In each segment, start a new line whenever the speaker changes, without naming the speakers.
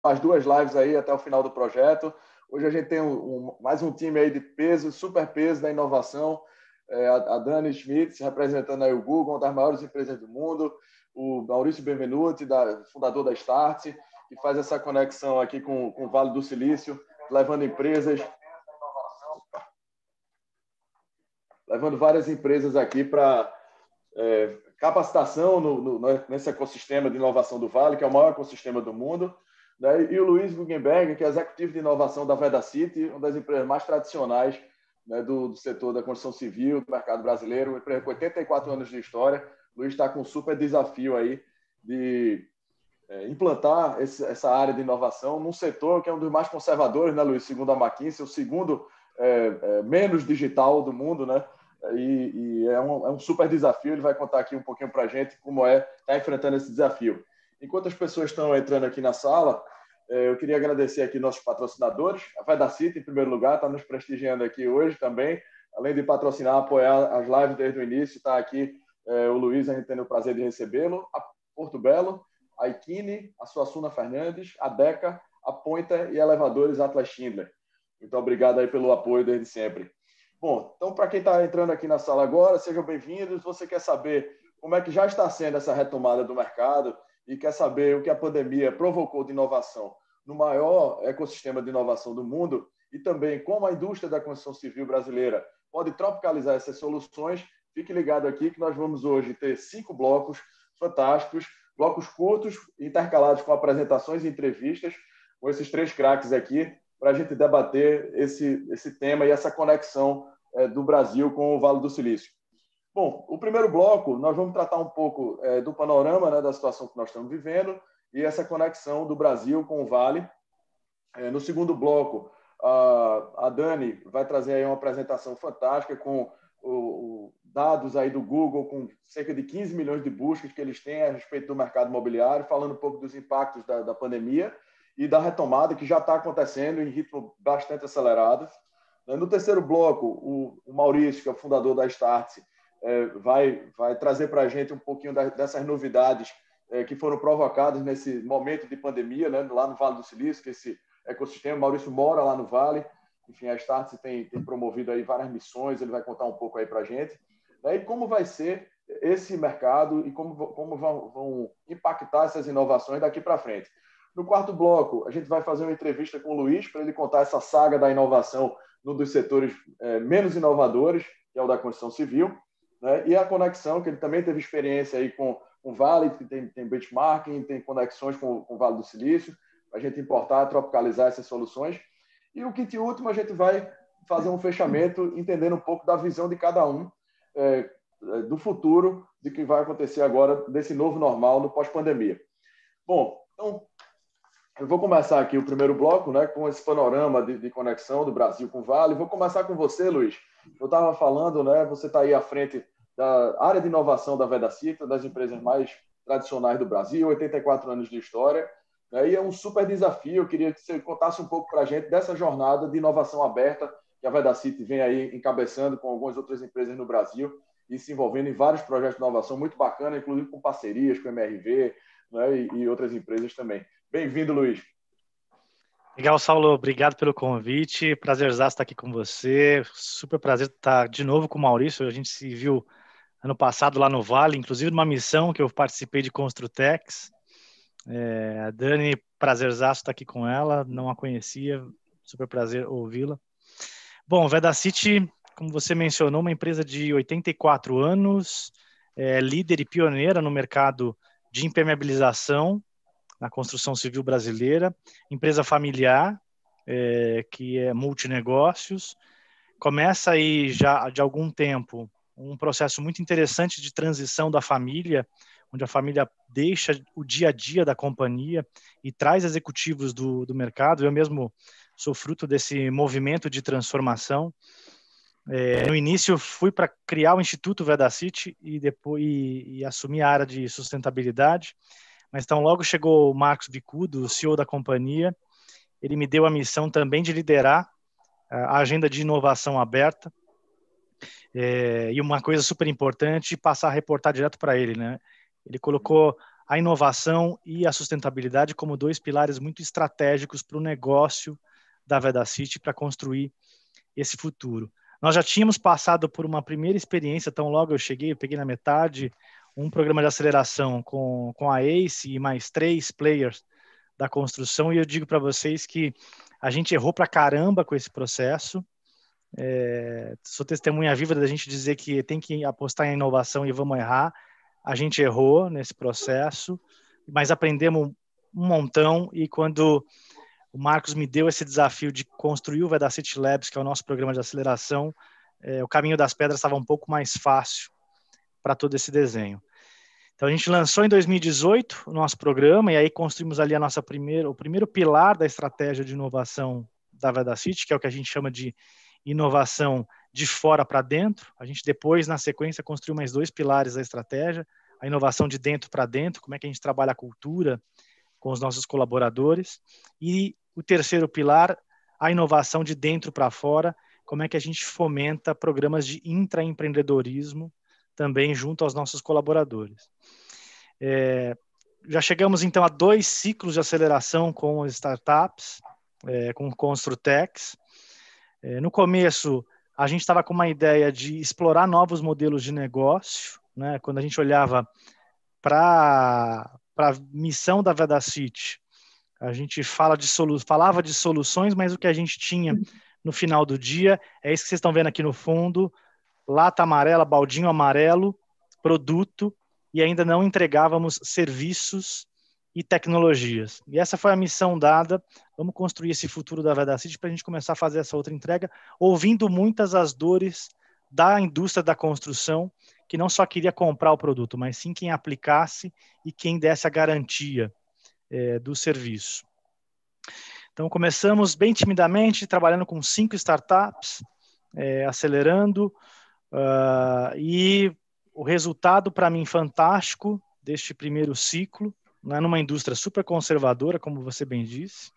as 2 lives aí até o final do projeto. Hoje a gente tem mais um time aí de peso, super peso da inovação. A Dani Schmitz, representando aí o Google, uma das maiores empresas do mundo. O Maurício Benvenuti, fundador da Startse, que faz essa conexão aqui com o Vale do Silício, levando várias empresas aqui para capacitação nesse ecossistema de inovação do Vale, que é o maior ecossistema do mundo. Né? E o Luiz Guggenberg, que é executivo de inovação da Vedacity, uma das empresas mais tradicionais, né, do setor da construção civil, do mercado brasileiro, uma empresa com 84 anos de história. O Luiz está com um super desafio aí de implantar essa área de inovação num setor que é um dos mais conservadores, né, Luiz? Segundo a McKinsey, o segundo menos digital do mundo, né? E é um super desafio. Ele vai contar aqui um pouquinho para a gente como estar enfrentando esse desafio. Enquanto as pessoas estão entrando aqui na sala, eu queria agradecer aqui nossos patrocinadores. A Vedacity, em primeiro lugar, está nos prestigiando aqui hoje também. Além de patrocinar, apoiar as lives desde o início, está aqui o Luiz, a gente tem o prazer de recebê-lo. A Porto Belo, a Ikine, a Suassuna Fernandes, a Deca, a Pointer e a Elevadores Atlas Schindler. Muito obrigado aí pelo apoio desde sempre. Bom, então, para quem está entrando aqui na sala agora, sejam bem-vindos. Você quer saber como é que já está sendo essa retomada do mercado e quer saber o que a pandemia provocou de inovação no maior ecossistema de inovação do mundo e também como a indústria da construção civil brasileira pode tropicalizar essas soluções, fique ligado aqui que nós vamos hoje ter 5 blocos fantásticos, blocos curtos, intercalados com apresentações e entrevistas, com esses 3 craques aqui, para a gente debater esse tema e essa conexão do Brasil com o Vale do Silício. Bom, o primeiro bloco, nós vamos tratar um pouco do panorama, né, da situação que nós estamos vivendo e essa conexão do Brasil com o Vale. No segundo bloco, a Dani vai trazer aí uma apresentação fantástica com dados aí do Google, com cerca de 15 milhões de buscas que eles têm a respeito do mercado imobiliário, falando um pouco dos impactos da pandemia e da retomada que já está acontecendo em ritmo bastante acelerado. No terceiro bloco, o Maurício, que é o fundador da Startse, vai trazer para a gente um pouquinho dessas novidades que foram provocadas nesse momento de pandemia, né, lá no Vale do Silício, que esse ecossistema, o Maurício mora lá no Vale, enfim, a Startse tem promovido aí várias missões, ele vai contar um pouco aí para a gente, né, e como vai ser esse mercado e como vão impactar essas inovações daqui para frente. No quarto bloco, a gente vai fazer uma entrevista com o Luiz para ele contar essa saga da inovação num dos setores menos inovadores, que é o da construção civil, né? E a conexão, que ele também teve experiência aí com o Vale, que tem benchmarking, tem conexões com o Vale do Silício, para a gente importar, tropicalizar essas soluções. E o kit último, a gente vai fazer um fechamento, entendendo um pouco da visão de cada um, do futuro, de que vai acontecer agora, desse novo normal no pós-pandemia. Bom, então, eu vou começar aqui o primeiro bloco, né, com esse panorama de conexão do Brasil com o Vale. Vou começar com você, Luiz. Eu estava falando, né, você está aí à frente da área de inovação da Vedacity, das empresas mais tradicionais do Brasil, 84 anos de história, né, e é um super desafio. Eu queria que você contasse um pouco para a gente dessa jornada de inovação aberta que a Vedacity vem aí encabeçando com algumas outras empresas no Brasil e se envolvendo em vários projetos de inovação muito bacana, inclusive com parcerias com o MRV, né, e outras empresas também. Bem-vindo, Luiz.
Legal, Saulo. Obrigado pelo convite. Prazerzaço estar aqui com você. Super prazer estar de novo com o Maurício. A gente se viu ano passado lá no Vale, inclusive numa missão que eu participei de Construtex. A Dani, prazerzaço estar aqui com ela. Não a conhecia. Super prazer ouvi-la. Bom, Vedacity, como você mencionou, uma empresa de 84 anos, líder e pioneira no mercado de impermeabilização na construção civil brasileira, empresa familiar, que é multinegócios, começa aí já de algum tempo um processo muito interessante de transição da família, onde a família deixa o dia a dia da companhia e traz executivos do mercado. Eu mesmo sou fruto desse movimento de transformação. No início fui para criar o Instituto Vedacity e depois assumir a área de sustentabilidade. Mas então logo chegou o Marcos Bicudo, o CEO da companhia. Ele me deu a missão também de liderar a agenda de inovação aberta. E uma coisa super importante, passar a reportar direto para ele, né? Ele colocou a inovação e a sustentabilidade como dois pilares muito estratégicos para o negócio da Vedacity para construir esse futuro. Nós já tínhamos passado por uma primeira experiência, tão logo eu peguei na metade, um programa de aceleração com a ACE e mais 3 players da construção, e eu digo para vocês que a gente errou para caramba com esse processo. Sou testemunha viva da gente dizer que tem que apostar em inovação e vamos errar. A gente errou nesse processo, mas aprendemos um montão, e quando o Marcos me deu esse desafio de construir o Vedacity Labs, que é o nosso programa de aceleração, o caminho das pedras estava um pouco mais fácil para todo esse desenho. Então, a gente lançou em 2018 o nosso programa, e aí construímos ali o primeiro pilar da estratégia de inovação da Vedacity, que é o que a gente chama de inovação de fora para dentro. A gente depois, na sequência, construiu mais 2 pilares da estratégia, a inovação de dentro para dentro, como é que a gente trabalha a cultura com os nossos colaboradores, e o terceiro pilar, a inovação de dentro para fora, como é que a gente fomenta programas de intraempreendedorismo também junto aos nossos colaboradores. Já chegamos, então, a 2 ciclos de aceleração com as startups, com Construtex. No começo, a gente estava com uma ideia de explorar novos modelos de negócio, né? Quando a gente olhava para a missão da Vedacity, a gente falava de soluções, mas o que a gente tinha no final do dia é isso que vocês estão vendo aqui no fundo: lata amarela, baldinho amarelo, produto, e ainda não entregávamos serviços e tecnologias. E essa foi a missão dada. Vamos construir esse futuro da Vedacity para a gente começar a fazer essa outra entrega, ouvindo muitas as dores da indústria da construção, que não só queria comprar o produto, mas sim quem aplicasse e quem desse a garantia do serviço. Então, começamos bem timidamente, trabalhando com 5 startups, acelerando, e o resultado, para mim, fantástico deste primeiro ciclo, né, numa indústria super conservadora, como você bem disse.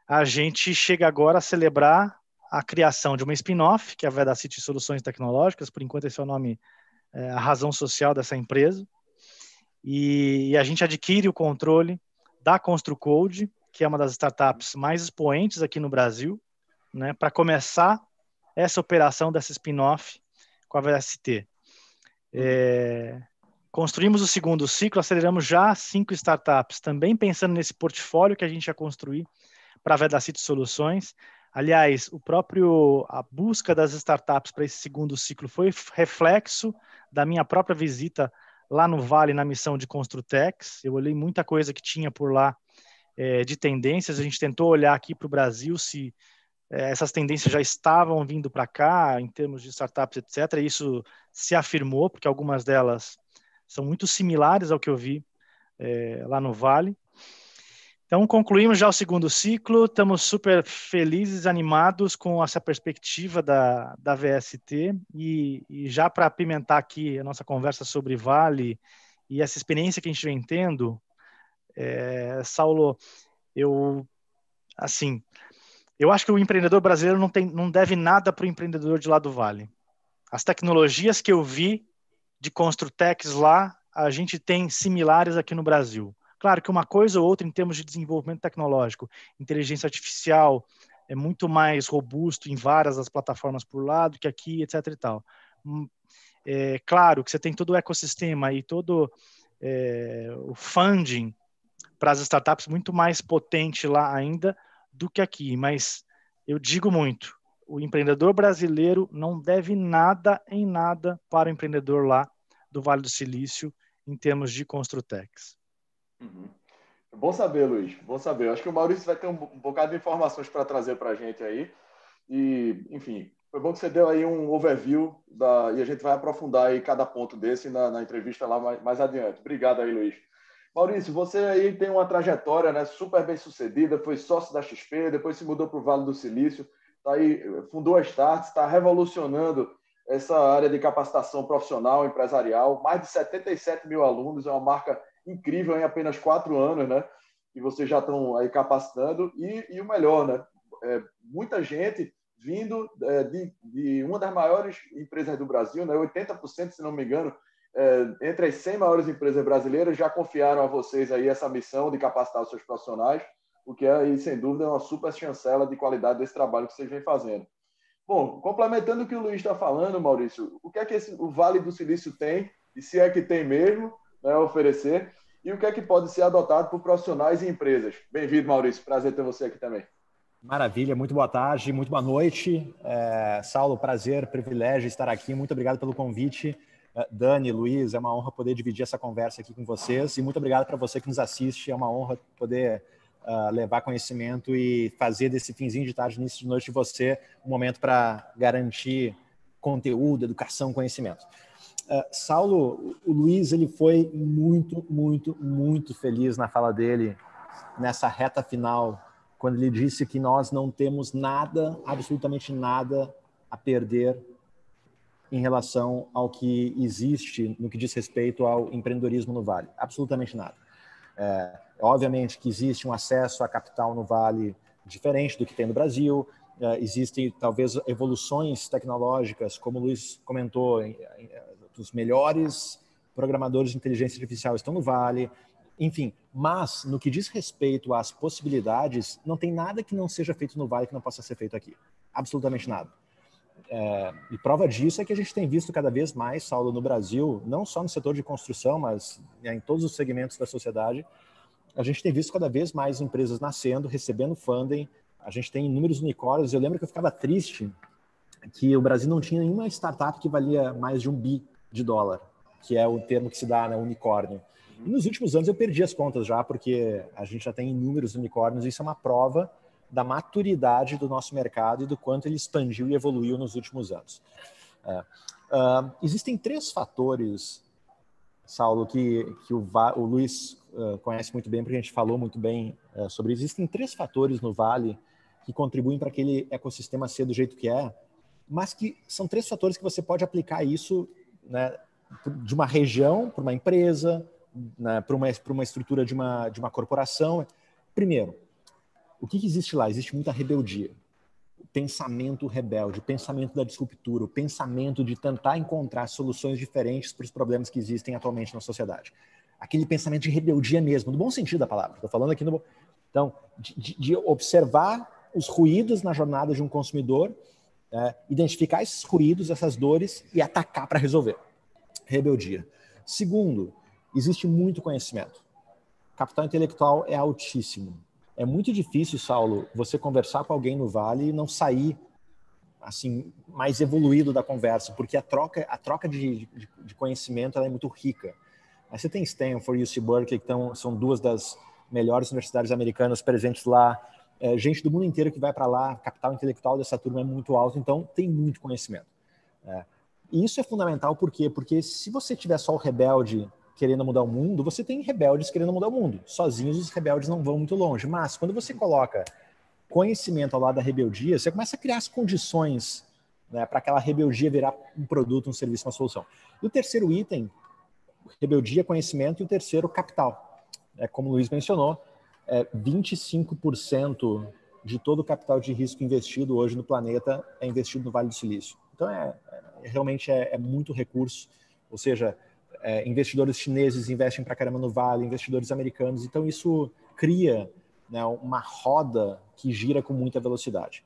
A gente chega agora a celebrar a criação de uma spin-off, que é a Vedacity Soluções Tecnológicas. Por enquanto esse é o nome, a razão social dessa empresa, e a gente adquire o controle da ConstruCode, que é uma das startups mais expoentes aqui no Brasil, né, para começar essa operação dessa spin-off com a VST. Construímos o segundo ciclo, aceleramos já 5 startups, também pensando nesse portfólio que a gente ia construir para a Vedacity Soluções. Aliás, a busca das startups para esse segundo ciclo foi reflexo da minha própria visita lá no Vale, na missão de Construtex. Eu olhei muita coisa que tinha por lá de tendências. A gente tentou olhar aqui para o Brasil se essas tendências já estavam vindo para cá, em termos de startups, etc. E isso se afirmou, porque algumas delas são muito similares ao que eu vi lá no Vale. Então, concluímos já o segundo ciclo, estamos super felizes, animados com essa perspectiva da VST, e já para apimentar aqui a nossa conversa sobre Vale e essa experiência que a gente vem tendo, Saulo, eu acho que o empreendedor brasileiro não deve nada para o empreendedor de lá do Vale. As tecnologias que eu vi de Construtex lá, a gente tem similares aqui no Brasil. Claro que uma coisa ou outra em termos de desenvolvimento tecnológico, inteligência artificial é muito mais robusto em várias das plataformas por lá do que aqui, etc. e tal. Claro que você tem todo o ecossistema e todo o funding para as startups muito mais potente lá ainda do que aqui, mas eu digo muito, o empreendedor brasileiro não deve nada em nada para o empreendedor lá do Vale do Silício em termos de Construtex.
Uhum. Bom saber, Luiz, bom saber. Eu acho que o Maurício vai ter um bocado de informações para trazer para a gente aí. E, enfim, foi bom que você deu aí um overview e a gente vai aprofundar aí cada ponto desse na entrevista lá mais adiante. Obrigado aí, Luiz. Maurício, você aí tem uma trajetória, né, super bem sucedida, foi sócio da XP, depois se mudou para o Vale do Silício, tá aí, fundou a Startz, está revolucionando essa área de capacitação profissional, empresarial, mais de 77 mil alunos, é uma marca incrível em apenas 4 anos, né? E vocês já estão aí capacitando, e o melhor, né? Muita gente vindo de uma das maiores empresas do Brasil, né? 80%, se não me engano, entre as 100 maiores empresas brasileiras já confiaram a vocês aí essa missão de capacitar os seus profissionais, o que é, aí, sem dúvida, uma super chancela de qualidade desse trabalho que vocês vêm fazendo. Bom, complementando o que o Luiz está falando, Maurício, o que é que o Vale do Silício tem, e se é que tem mesmo, né, a oferecer, e o que é que pode ser adotado por profissionais e empresas? Bem-vindo, Maurício. Prazer ter você aqui também.
Maravilha, muito boa tarde, muito boa noite. Saulo, prazer, privilégio estar aqui. Muito obrigado pelo convite. Dani, Luiz, é uma honra poder dividir essa conversa aqui com vocês. E muito obrigado para você que nos assiste. É uma honra poder levar conhecimento e fazer desse finzinho de tarde, início de noite de você, um momento para garantir conteúdo, educação, conhecimento. Saulo, o Luiz, ele foi muito, muito, muito feliz na fala dele, nessa reta final, quando ele disse que nós não temos nada, absolutamente nada, a perder em relação ao que existe no que diz respeito ao empreendedorismo no Vale. Absolutamente nada. Obviamente que existe um acesso a capital no Vale diferente do que tem no Brasil, existem talvez evoluções tecnológicas, como o Luiz comentou, os melhores programadores de inteligência artificial estão no Vale, enfim, mas no que diz respeito às possibilidades, não tem nada que não seja feito no Vale que não possa ser feito aqui. Absolutamente nada. E prova disso é que a gente tem visto cada vez mais, Saulo, no Brasil, não só no setor de construção, mas em todos os segmentos da sociedade, a gente tem visto cada vez mais empresas nascendo, recebendo funding, a gente tem inúmeros unicórnios. Eu lembro que eu ficava triste que o Brasil não tinha nenhuma startup que valia mais de $1 bi, que é o termo que se dá, né, unicórnio. E nos últimos anos eu perdi as contas já, porque a gente já tem inúmeros unicórnios, e isso é uma prova da maturidade do nosso mercado e do quanto ele expandiu e evoluiu nos últimos anos. Existem 3 fatores, Saulo, que o Luiz conhece muito bem, porque a gente falou muito bem sobre isso. Existem 3 fatores no Vale que contribuem para aquele ecossistema ser do jeito que é, mas que são 3 fatores que você pode aplicar isso, né, de uma região, para uma empresa, né, para uma estrutura de uma corporação. Primeiro, o que existe lá? Existe muita rebeldia. O pensamento rebelde, o pensamento da disruptura, o pensamento de tentar encontrar soluções diferentes para os problemas que existem atualmente na sociedade. Aquele pensamento de rebeldia mesmo, no bom sentido da palavra. Estou falando aqui no... Então, de observar os ruídos na jornada de um consumidor, identificar esses ruídos, essas dores e atacar para resolver. Rebeldia. Segundo, existe muito conhecimento. O capital intelectual é altíssimo. É muito difícil, Saulo, você conversar com alguém no Vale e não sair assim, mais evoluído da conversa, porque a troca de conhecimento ela é muito rica. Aí você tem Stanford e UC Berkeley, que são 2 das melhores universidades americanas presentes lá, gente do mundo inteiro que vai para lá, capital intelectual dessa turma é muito alto, então tem muito conhecimento. E isso é fundamental, por quê? Porque se você tiver só o rebelde querendo mudar o mundo, você tem rebeldes querendo mudar o mundo. Sozinhos os rebeldes não vão muito longe, mas quando você coloca conhecimento ao lado da rebeldia, você começa a criar as condições, né, para aquela rebeldia virar um produto, um serviço, uma solução. E o terceiro item, rebeldia, conhecimento, e o terceiro, capital. Como o Luiz mencionou, 25% de todo o capital de risco investido hoje no planeta é investido no Vale do Silício. Então, realmente é muito recurso, ou seja, investidores chineses investem pra caramba no Vale, investidores americanos, então isso cria, né, uma roda que gira com muita velocidade,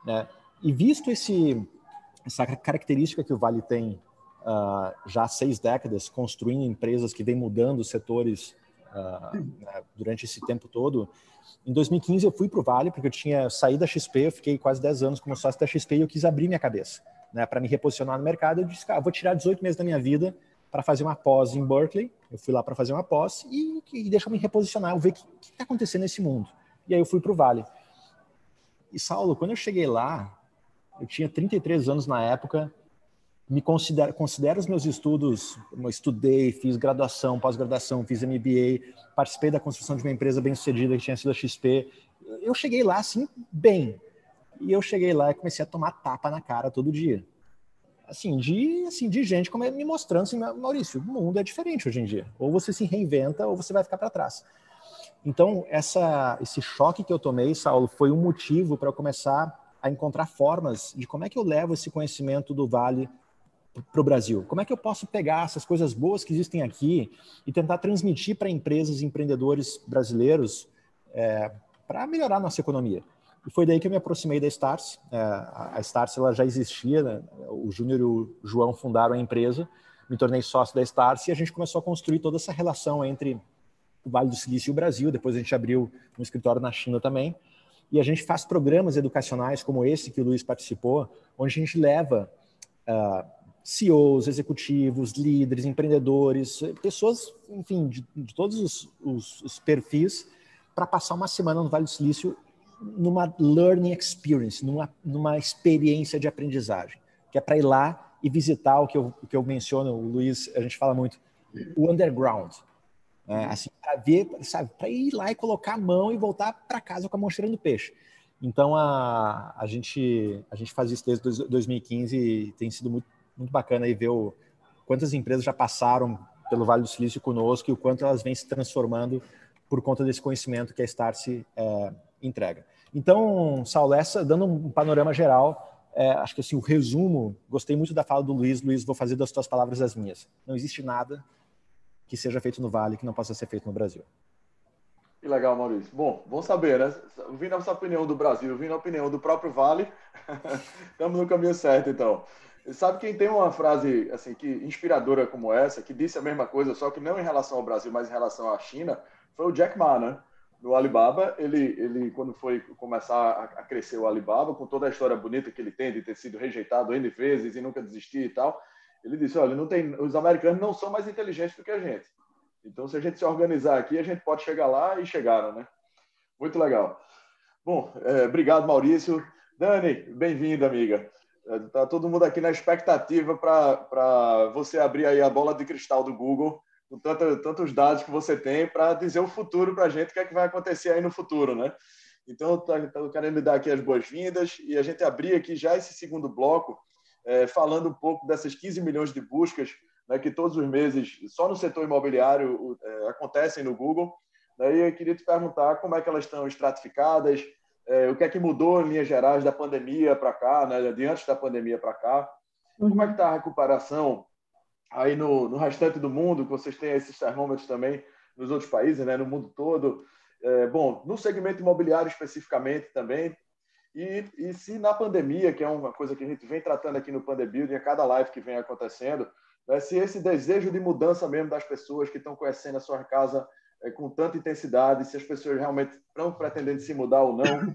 né? E visto essa característica que o Vale tem já há 6 décadas, construindo empresas que vêm mudando os setores né, durante esse tempo todo, em 2015 eu fui para o Vale, porque eu tinha saído da XP, eu fiquei quase 10 anos como sócio da XP e eu quis abrir minha cabeça, né, para me reposicionar no mercado. Eu disse, cara, vou tirar 18 meses da minha vida para fazer uma pós em Berkeley. Eu fui lá para fazer uma pós e deixa eu me reposicionar, eu ver o que está acontecendo nesse mundo. E aí eu fui para o Vale. E, Saulo, quando eu cheguei lá, eu tinha 33 anos na época, considero os meus estudos, eu estudei, fiz graduação, pós-graduação, fiz MBA, participei da construção de uma empresa bem-sucedida que tinha sido a XP. Eu cheguei lá, assim, bem. E eu cheguei lá e comecei a tomar tapa na cara todo dia. Assim, de gente como me mostrando assim, Maurício, o mundo é diferente hoje em dia. Ou você se reinventa ou você vai ficar para trás. Então, esse choque que eu tomei, Saulo, foi um motivo para eu começar a encontrar formas de como é que eu levo esse conhecimento do Vale para o Brasil? Como é que eu posso pegar essas coisas boas que existem aqui e tentar transmitir para empresas e empreendedores brasileiros para melhorar a nossa economia? E foi daí que eu me aproximei da Startse. A Startse ela já existia, né? O Júnior e o João fundaram a empresa, me tornei sócio da Startse e a gente começou a construir toda essa relação entre o Vale do Silício e o Brasil. Depois a gente abriu um escritório na China também. E a gente faz programas educacionais como esse que o Luiz participou, onde a gente leva CEOs, executivos, líderes, empreendedores, pessoas, enfim, de todos os perfis, para passar uma semana no Vale do Silício numa learning experience, numa experiência de aprendizagem, que é para ir lá e visitar o que eu menciono, o Luiz, a gente fala muito, o underground. Assim, para ver, sabe, para ir lá e colocar a mão e voltar para casa com a mão cheirando peixe. Então, a gente faz isso desde 2015 e tem sido muito, muito bacana aí ver quantas empresas já passaram pelo Vale do Silício conosco e o quanto elas vêm se transformando por conta desse conhecimento que a Startse entrega. Então, Saulo, dando um panorama geral, acho que assim, o resumo, gostei muito da fala do Luiz. Luiz, vou fazer das tuas palavras as minhas. Não existe nada que seja feito no Vale que não possa ser feito no Brasil.
Que legal, Maurício. Bom, vamos saber, né? Ouvindo essa opinião do Brasil, ouvindo a opinião do próprio Vale, estamos no caminho certo, então. Sabe quem tem uma frase assim que inspiradora como essa, que disse a mesma coisa, só que não em relação ao Brasil, mas em relação à China, foi o Jack Ma, né? No Alibaba, ele quando foi começar a crescer o Alibaba, com toda a história bonita que ele tem de ter sido rejeitado N vezes e nunca desistir e tal, ele disse, olha, os americanos não são mais inteligentes do que a gente. Então, se a gente se organizar aqui, a gente pode chegar lá, e chegaram, né? Muito legal. Bom, obrigado, Maurício. Dani, bem-vinda, amiga. Tá todo mundo aqui na expectativa para você abrir aí a bola de cristal do Google, com tantos dados que você tem, para dizer o futuro para a gente, o que é que vai acontecer aí no futuro, né? Então, eu querendo lhe dar aqui as boas-vindas e a gente abrir aqui já esse segundo bloco, falando um pouco dessas 15 milhões de buscas, né, que todos os meses, só no setor imobiliário, acontecem no Google. Daí eu queria te perguntar como é que elas estão estratificadas, o que é que mudou em linhas gerais da pandemia para cá, né, de antes da pandemia para cá. Como é que está a recuperação aí no restante do mundo, que vocês têm esses termômetros também nos outros países, né, no mundo todo. Bom, no segmento imobiliário especificamente também, e se na pandemia, que é uma coisa que a gente vem tratando aqui no Pandebuilding, a cada live que vem acontecendo, né, se esse desejo de mudança mesmo das pessoas que estão conhecendo a sua casa com tanta intensidade, se as pessoas realmente estão pretendendo se mudar ou não,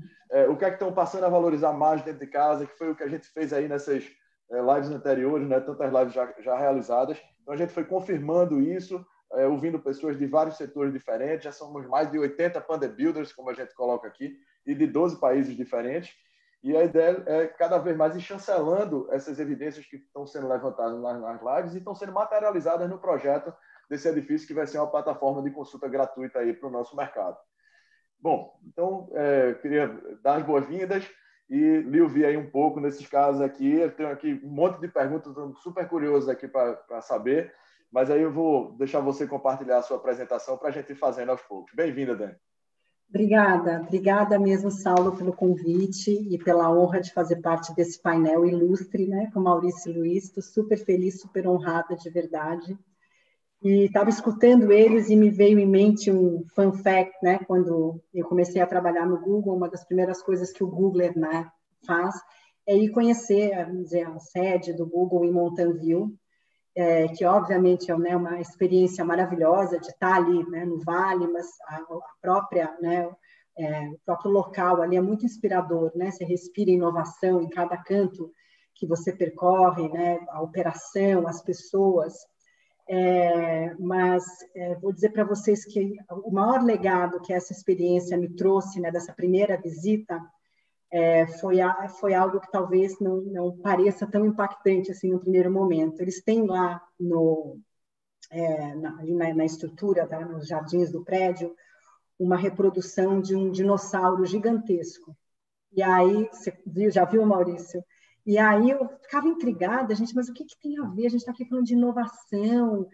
o que é que estão passando a valorizar mais dentro de casa, que foi o que a gente fez aí nessas lives anteriores, né, tantas lives já realizadas. Então a gente foi confirmando isso, ouvindo pessoas de vários setores diferentes, já somos mais de 80 Pandebuilders, como a gente coloca aqui, e de 12 países diferentes. E a ideia é cada vez mais ir chancelando essas evidências que estão sendo levantadas nas lives e estão sendo materializadas no projeto desse edifício, que vai ser uma plataforma de consulta gratuita aí para o nosso mercado. Bom, então, queria dar as boas-vindas e lhe ouvir aí um pouco nesses casos aqui. Eu tenho aqui um monte de perguntas, estou super curioso aqui para saber, mas aí eu vou deixar você compartilhar a sua apresentação para a gente ir fazendo aos poucos. Bem-vinda, Dani.
Obrigada mesmo, Saulo, pelo convite e pela honra de fazer parte desse painel ilustre, né, com Maurício e Luiz. Estou super feliz, super honrada, de verdade. E estava escutando eles e me veio em mente um fun fact, né, quando eu comecei a trabalhar no Google, uma das primeiras coisas que o Googler, né, faz é ir conhecer, vamos dizer, a sede do Google em Mountain View, que obviamente é, né, uma experiência maravilhosa de estar ali, né, no Vale, mas a própria, né, o próprio local ali é muito inspirador, né? Você respira inovação em cada canto que você percorre, né? A operação, as pessoas. Mas vou dizer para vocês que o maior legado que essa experiência me trouxe, né, dessa primeira visita, foi algo que talvez não pareça tão impactante assim no primeiro momento. Eles têm lá ali na estrutura, tá, nos jardins do prédio, uma reprodução de um dinossauro gigantesco. E aí, você já viu, Maurício? E aí eu ficava intrigada, gente, mas o que tem a ver? A gente está aqui falando de inovação,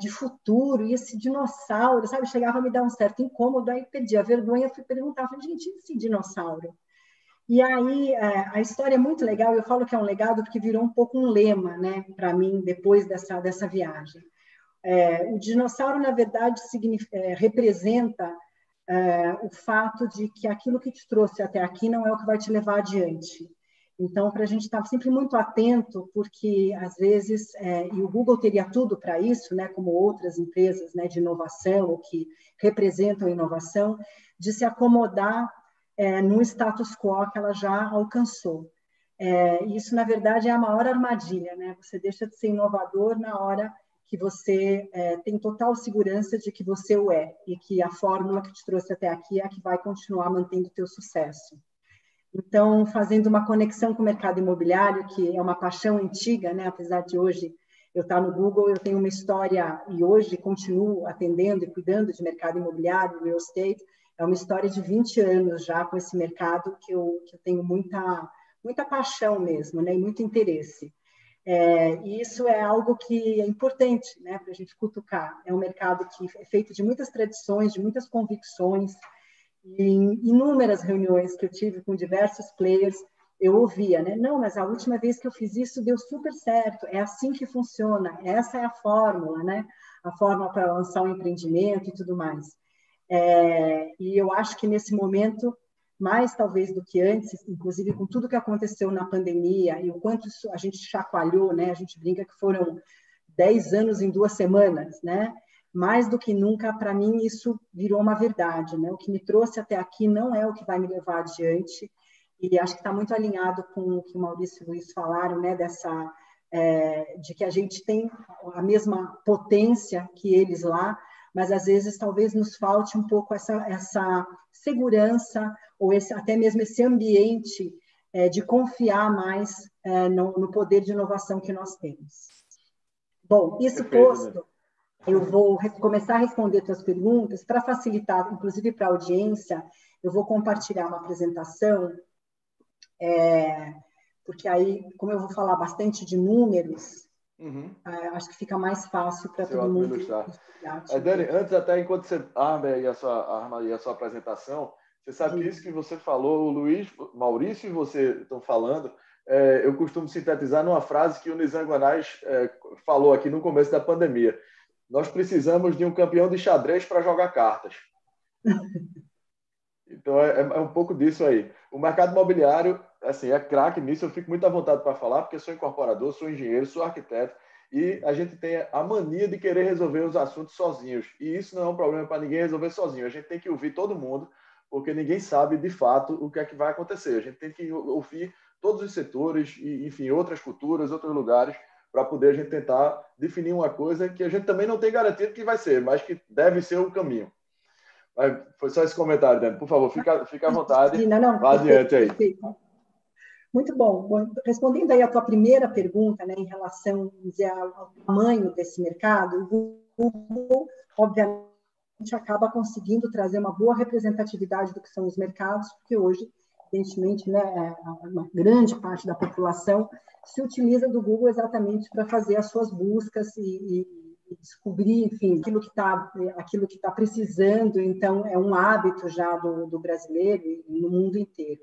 de futuro, e esse dinossauro, sabe? Chegava a me dar um certo incômodo, aí perdi a vergonha, fui perguntar, falei, gente, esse dinossauro? E aí, a história é muito legal, eu falo que é um legado porque virou um pouco um lema, né, para mim, depois dessa viagem. O dinossauro, na verdade, representa o fato de que aquilo que te trouxe até aqui não é o que vai te levar adiante. Então, para a gente estar sempre muito atento, porque, às vezes, e o Google teria tudo para isso, né, como outras empresas, né, de inovação, ou que representam inovação, de se acomodar no status quo que ela já alcançou. Isso, na verdade, é a maior armadilha, né? Você deixa de ser inovador na hora que você tem total segurança de que você o é, e que a fórmula que te trouxe até aqui é a que vai continuar mantendo o teu sucesso. Então, fazendo uma conexão com o mercado imobiliário, que é uma paixão antiga, né? Apesar de hoje eu estar no Google, eu tenho uma história, e hoje continuo atendendo e cuidando de mercado imobiliário, real estate, é uma história de 20 anos já com esse mercado que eu tenho muita paixão mesmo, né? E muito interesse. E isso é algo que é importante, né, para a gente cutucar. É um mercado que é feito de muitas tradições, de muitas convicções, e em inúmeras reuniões que eu tive com diversos players, eu ouvia, né? Não, mas a última vez que eu fiz isso deu super certo, é assim que funciona, essa é a fórmula, né? A fórmula para lançar um empreendimento e tudo mais. E eu acho que nesse momento, mais talvez do que antes, inclusive com tudo que aconteceu na pandemia e o quanto isso a gente chacoalhou, né? A gente brinca que foram 10 anos em 2 semanas, né? Mais do que nunca, para mim, isso virou uma verdade, né? O que me trouxe até aqui não é o que vai me levar adiante, e acho que está muito alinhado com o que o Maurício e o Luiz falaram, né? De que a gente tem a mesma potência que eles lá, mas às vezes talvez nos falte um pouco essa segurança, ou até mesmo esse ambiente de confiar mais no poder de inovação que nós temos. Bom, isso posto, eu vou começar a responder suas perguntas. Para facilitar, inclusive para a audiência, eu vou compartilhar uma apresentação, porque aí, como eu vou falar bastante de números, acho que fica mais fácil para todo mundo ilustrar.
Dani, antes, até enquanto você arma aí a sua apresentação, você sabe que isso que você falou, o Luiz, Maurício e você estão falando, eu costumo sintetizar numa frase que o Nizam Guanais falou aqui no começo da pandemia. Nós precisamos de um campeão de xadrez para jogar cartas. Então, é um pouco disso aí. O mercado imobiliário, assim, é craque nisso, eu fico muito à vontade para falar, porque sou incorporador, sou engenheiro, sou arquiteto, e a gente tem a mania de querer resolver os assuntos sozinhos. E isso não é um problema para ninguém resolver sozinho. A gente tem que ouvir todo mundo, porque ninguém sabe, de fato, o que é que vai acontecer. A gente tem que ouvir todos os setores, e, enfim, outras culturas, outros lugares, para poder a gente tentar definir uma coisa que a gente também não tem garantia de que vai ser, mas que deve ser o caminho. Foi só esse comentário, Dani. Por favor, fica à vontade. Vá adiante aí.
Perfeito. Muito bom. Respondendo aí a tua primeira pergunta, né, em relação ao tamanho desse mercado, o Google, obviamente, acaba conseguindo trazer uma boa representatividade do que são os mercados, porque hoje, evidentemente, né, uma grande parte da população se utiliza do Google exatamente para fazer as suas buscas e descobrir, enfim, aquilo que tá precisando. Então, é um hábito já do brasileiro e no mundo inteiro.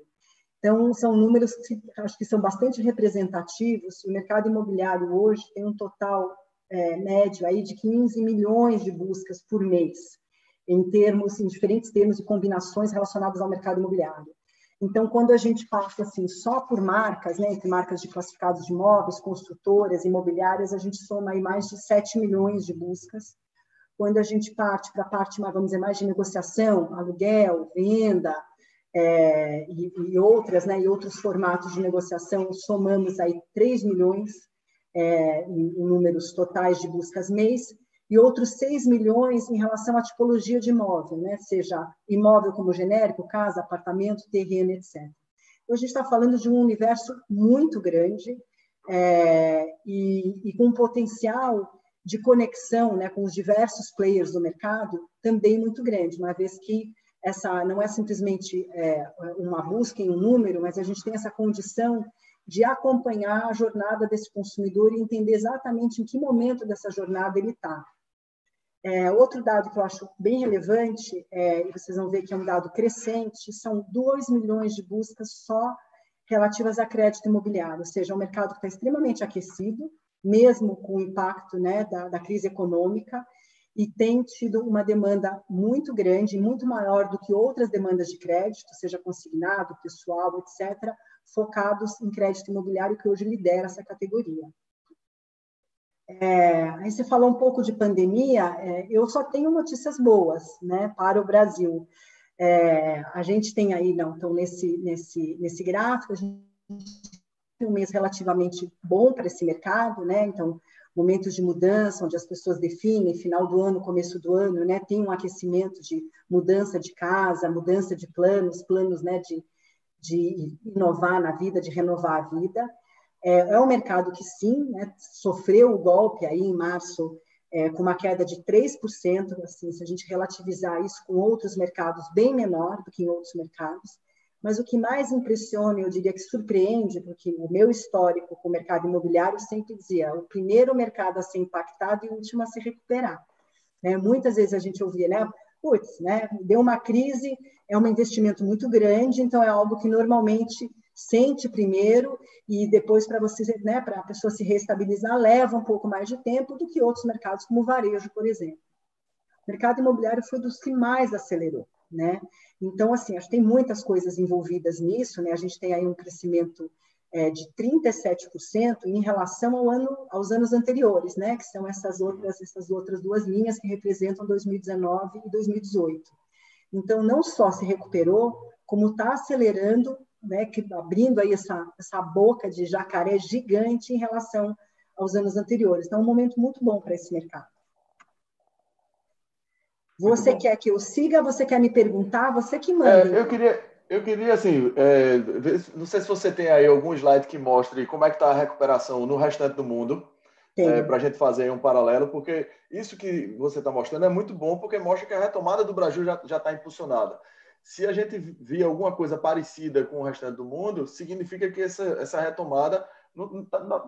Então, são números que acho que são bastante representativos. O mercado imobiliário hoje tem um total médio aí de 15 milhões de buscas por mês, em diferentes termos e combinações relacionadas ao mercado imobiliário. Então, quando a gente passa assim, só por marcas, né, entre marcas de classificados de imóveis, construtoras, imobiliárias, a gente soma aí mais de 7 milhões de buscas. Quando a gente parte para a parte, vamos dizer, mais de negociação, aluguel, venda, e outras, né, e outros formatos de negociação, somamos aí 3 milhões em números totais de buscas mês, e outros 6 milhões em relação à tipologia de imóvel, né? Seja imóvel como genérico, casa, apartamento, terreno, etc. Então, a gente está falando de um universo muito grande e com um potencial de conexão, né, com os diversos players do mercado também muito grande, uma vez que essa não é simplesmente uma busca em um número, mas a gente tem essa condição de acompanhar a jornada desse consumidor e entender exatamente em que momento dessa jornada ele está. Outro dado que eu acho bem relevante, e vocês vão ver que é um dado crescente, são 2 milhões de buscas só relativas a crédito imobiliário, ou seja, é um mercado que está extremamente aquecido, mesmo com o impacto, né, da crise econômica, e tem tido uma demanda muito grande, muito maior do que outras demandas de crédito, seja consignado, pessoal, etc., focados em crédito imobiliário, que hoje lidera essa categoria. Aí você falou um pouco de pandemia, eu só tenho notícias boas, né, para o Brasil. A gente tem aí, então, nesse gráfico, a gente tem um mês relativamente bom para esse mercado, né? Então, momentos de mudança, onde as pessoas definem, final do ano, começo do ano, né? Tem um aquecimento de mudança de casa, mudança de planos, né? De inovar na vida, de renovar a vida. É um mercado que, sim, né? Sofreu o golpe aí em março, com uma queda de 3%, assim, se a gente relativizar isso com outros mercados, bem menor do que em outros mercados. Mas o que mais impressiona, eu diria que surpreende, porque o meu histórico com o mercado imobiliário sempre dizia o primeiro mercado a ser impactado e o último a se recuperar. Né? Muitas vezes a gente ouvia, né? Putz, né? Deu uma crise, é um investimento muito grande, então é algo que normalmente sente primeiro e depois para você, né, para a pessoa se reestabilizar, leva um pouco mais de tempo do que outros mercados, como o varejo, por exemplo. O mercado imobiliário foi dos que mais acelerou, né? Então, assim, acho que tem muitas coisas envolvidas nisso, né? A gente tem aí um crescimento de 37% em relação aos anos anteriores, né? Que são essas outras duas linhas que representam 2019 e 2018. Então, não só se recuperou, como está acelerando, né? Abrindo aí essa boca de jacaré gigante em relação aos anos anteriores. Então, é um momento muito bom para esse mercado. Você quer que eu siga? Você quer me perguntar? Você que manda.
Eu queria assim, não sei se você tem aí algum slide que mostre como é que está a recuperação no restante do mundo, para a gente fazer um paralelo, porque isso que você está mostrando é muito bom, porque mostra que a retomada do Brasil já está impulsionada. Se a gente vir alguma coisa parecida com o restante do mundo, significa que essa retomada,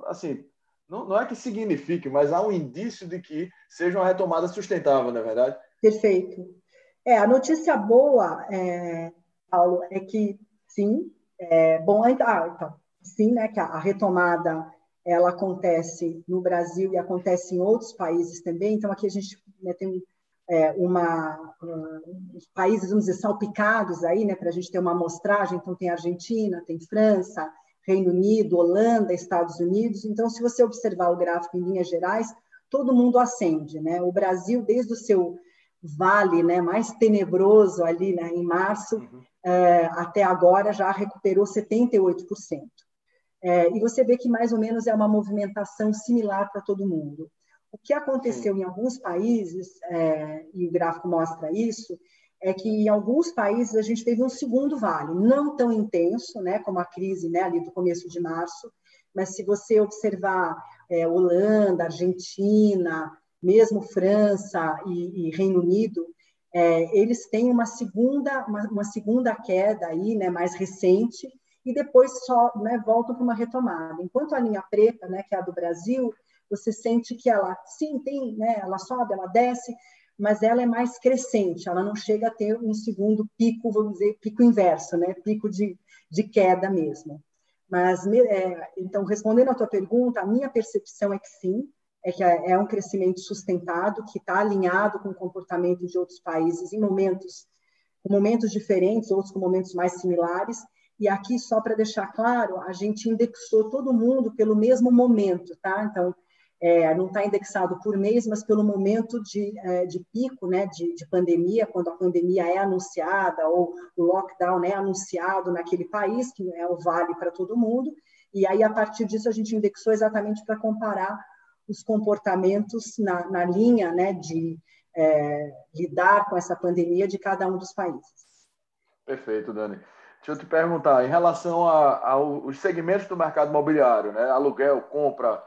assim, não é que signifique, mas há um indício de que seja uma retomada sustentável, não é verdade?
Perfeito. A notícia boa, Paulo, é que sim, então, sim, né, que a retomada ela acontece no Brasil e acontece em outros países também. Então, aqui a gente, né, tem os países, vamos dizer, salpicados aí, né, para a gente ter uma amostragem. Então, tem Argentina, tem França, Reino Unido, Holanda, Estados Unidos. Então, se você observar o gráfico em linhas gerais, todo mundo ascende, né? O Brasil, desde o seu vale, né, mais tenebroso ali, né, em março, até agora já recuperou 78%. E você vê que mais ou menos é uma movimentação similar para todo mundo. O que aconteceu em alguns países, e o gráfico mostra isso, é que em alguns países a gente teve um segundo vale, não tão intenso, né, como a crise, né, ali do começo de março, mas se você observar Holanda, Argentina, mesmo França e Reino Unido, eles têm uma segunda queda aí, né, mais recente, e depois só, né, voltam para uma retomada. Enquanto a linha preta, né, que é a do Brasil, você sente que ela, sim, tem, né, ela sobe, ela desce, mas ela é mais crescente, ela não chega a ter um segundo pico, vamos dizer, pico inverso, né, pico de queda mesmo. Mas, então, respondendo à tua pergunta, a minha percepção é que sim, que é um crescimento sustentado, que está alinhado com o comportamento de outros países em com momentos diferentes, outros com momentos mais similares. E aqui, só para deixar claro, a gente indexou todo mundo pelo mesmo momento, tá? Então, não está indexado por mês, mas pelo momento de pico, né, de pandemia, quando a pandemia é anunciada ou o lockdown é anunciado naquele país, que é o vale para todo mundo, e aí, a partir disso, a gente indexou exatamente para comparar os comportamentos na linha, né, de lidar com essa pandemia de cada um dos países.
Perfeito, Dani. Deixa eu te perguntar, em relação aos segmentos do mercado imobiliário, né, aluguel, compra,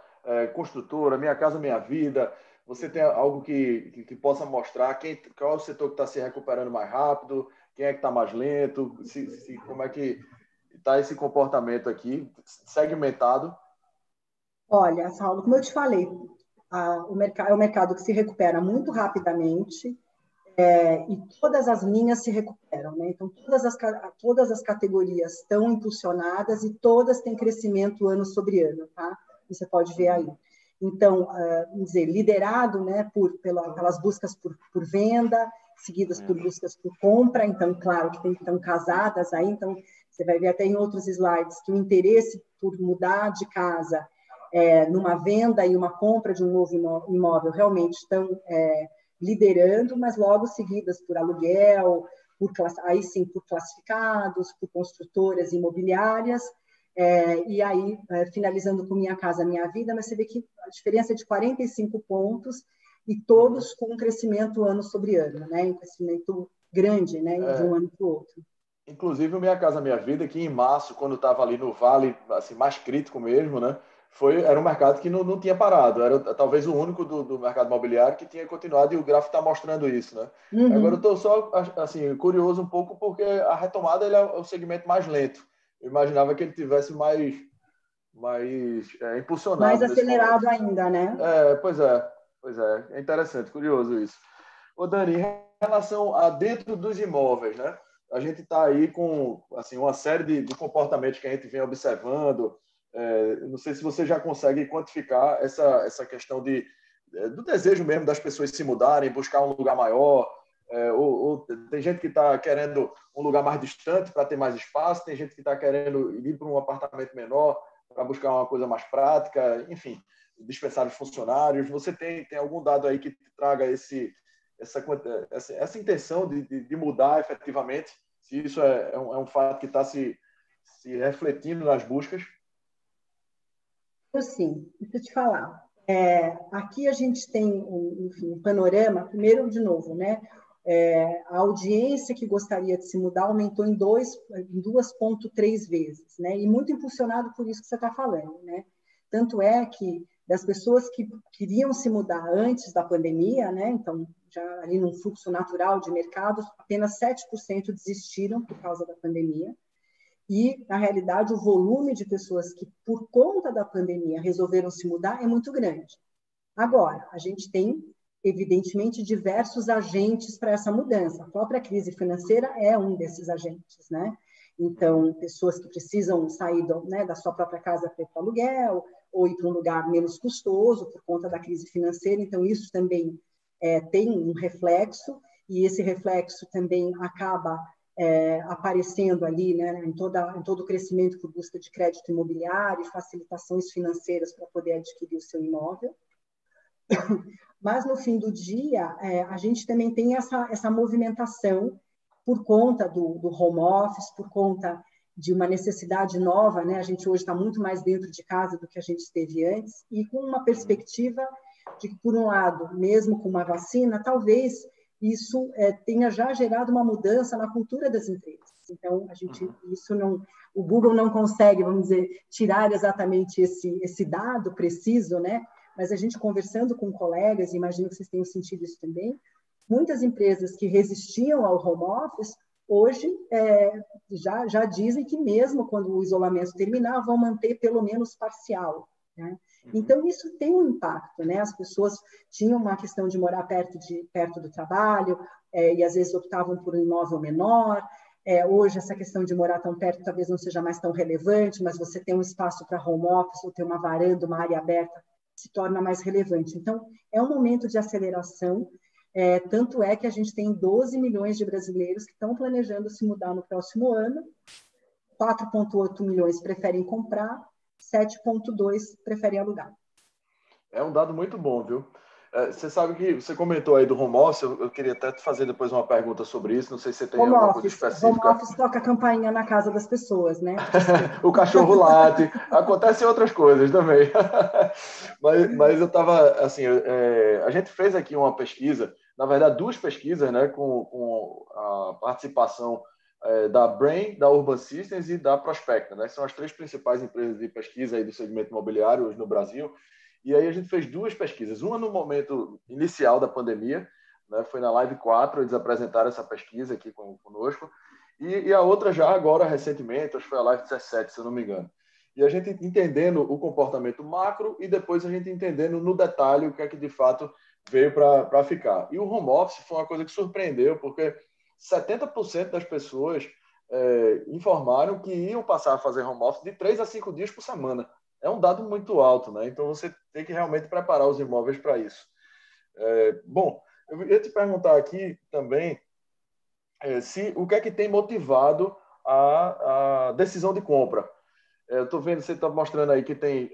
construtora, Minha Casa Minha Vida, você tem algo que possa mostrar qual é o setor que está se recuperando mais rápido, quem é que está mais lento, como é que está esse comportamento aqui, segmentado?
Olha, Saulo, como eu te falei, é um mercado que se recupera muito rapidamente, e todas as linhas se recuperam, né? Então, todas as categorias estão impulsionadas e todas têm crescimento ano sobre ano, tá? Você pode ver aí. Então, vamos dizer, liderado, né, pelas buscas por venda, seguidas por buscas por compra. Então, claro que estão casadas aí. Então, você vai ver até em outros slides que o interesse por mudar de casa numa venda e uma compra de um novo imóvel realmente estão liderando, mas logo seguidas por aluguel, aí sim por classificados, por construtoras imobiliárias, e aí, finalizando com Minha Casa Minha Vida, mas você vê que a diferença é de 45 pontos, e todos com um crescimento ano sobre ano, né? Um crescimento grande, né? De um ano para o outro.
Inclusive, o Minha Casa Minha Vida, que em março, quando estava ali no vale, assim, mais crítico mesmo, né? Era um mercado que não tinha parado, era talvez o único do mercado imobiliário que tinha continuado, e o gráfico está mostrando isso, né? Agora, eu estou só assim, curioso um pouco, porque a retomada ele é o segmento mais lento. Eu imaginava que ele tivesse mais impulsionado.
Mais acelerado ainda, né?
Pois é. É interessante, curioso isso. Ô, Dani, em relação a dentro dos imóveis, né? A gente está aí com assim, uma série de comportamentos que a gente vem observando. Não sei se você já consegue quantificar essa questão do desejo mesmo das pessoas se mudarem, buscar um lugar maior. Ou tem gente que está querendo um lugar mais distante para ter mais espaço, tem gente que está querendo ir para um apartamento menor para buscar uma coisa mais prática, enfim, dispensar os funcionários. Você tem algum dado aí que traga essa intenção de mudar efetivamente, se isso é um fato que está se refletindo nas buscas?
Sim, deixa eu te falar. Aqui a gente tem um panorama, primeiro, de novo, né? A audiência que gostaria de se mudar aumentou em 2,3 vezes, né? E muito impulsionado por isso que você está falando, né? Tanto é que das pessoas que queriam se mudar antes da pandemia, né? Então, já ali num fluxo natural de mercado, apenas 7% desistiram por causa da pandemia. E, na realidade, o volume de pessoas que, por conta da pandemia, resolveram se mudar é muito grande. Agora, a gente tem, evidentemente, diversos agentes para essa mudança. A própria crise financeira é um desses agentes, né? Então, pessoas que precisam sair da sua própria casa para ir para o aluguel, ou ir para um lugar menos custoso por conta da crise financeira. Então, isso também tem um reflexo, e esse reflexo também acaba aparecendo ali, né, em todo o crescimento por busca de crédito imobiliário e facilitações financeiras para poder adquirir o seu imóvel. Mas, no fim do dia, a gente também tem essa movimentação por conta do home office, por conta de uma necessidade nova, né? A gente hoje está muito mais dentro de casa do que a gente esteve antes, e com uma perspectiva de que, por um lado, mesmo com uma vacina, talvez isso tenha já gerado uma mudança na cultura das empresas. Então, o Google não consegue, vamos dizer, tirar exatamente esse dado preciso, né? Mas a gente conversando com colegas, e imagino que vocês tenham sentido isso também, muitas empresas que resistiam ao home office, hoje já dizem que mesmo quando o isolamento terminar, vão manter pelo menos parcial, né? Então, isso tem um impacto, né? As pessoas tinham uma questão de morar perto do trabalho, e às vezes optavam por um imóvel menor. Hoje, essa questão de morar tão perto talvez não seja mais tão relevante, mas você ter um espaço para home office, ou ter uma varanda, uma área aberta, se torna mais relevante. Então, é um momento de aceleração, tanto é que a gente tem 12 milhões de brasileiros que estão planejando se mudar no próximo ano, 4,8 milhões preferem comprar, 7,2 preferem alugar.
É um dado muito bom, viu? Você sabe que você comentou aí do home office, eu queria até te fazer depois uma pergunta sobre isso, não sei se você tem alguma coisa específica.
Home office toca a campainha na casa das pessoas, né?
O cachorro late, acontecem outras coisas também. Mas eu estava, assim, a gente fez aqui uma pesquisa, na verdade 2 pesquisas, né, com a participação da Brain, da Urban Systems e da Prospecta, né? São as 3 principais empresas de pesquisa aí do segmento imobiliário hoje no Brasil. E aí a gente fez 2 pesquisas, uma no momento inicial da pandemia, né? Foi na Live 4, eles apresentaram essa pesquisa aqui conosco, e a outra já agora recentemente, acho que foi a Live 17, se eu não me engano. E a gente entendendo o comportamento macro e depois a gente entendendo no detalhe o que é que de fato veio para ficar. E o home office foi uma coisa que surpreendeu, porque 70% das pessoas informaram que iam passar a fazer home office de 3 a 5 dias por semana. É um dado muito alto, né? Então você tem que realmente preparar os imóveis para isso. Bom, eu ia te perguntar aqui também o que é que tem motivado a decisão de compra. Eu estou vendo, você está mostrando aí que tem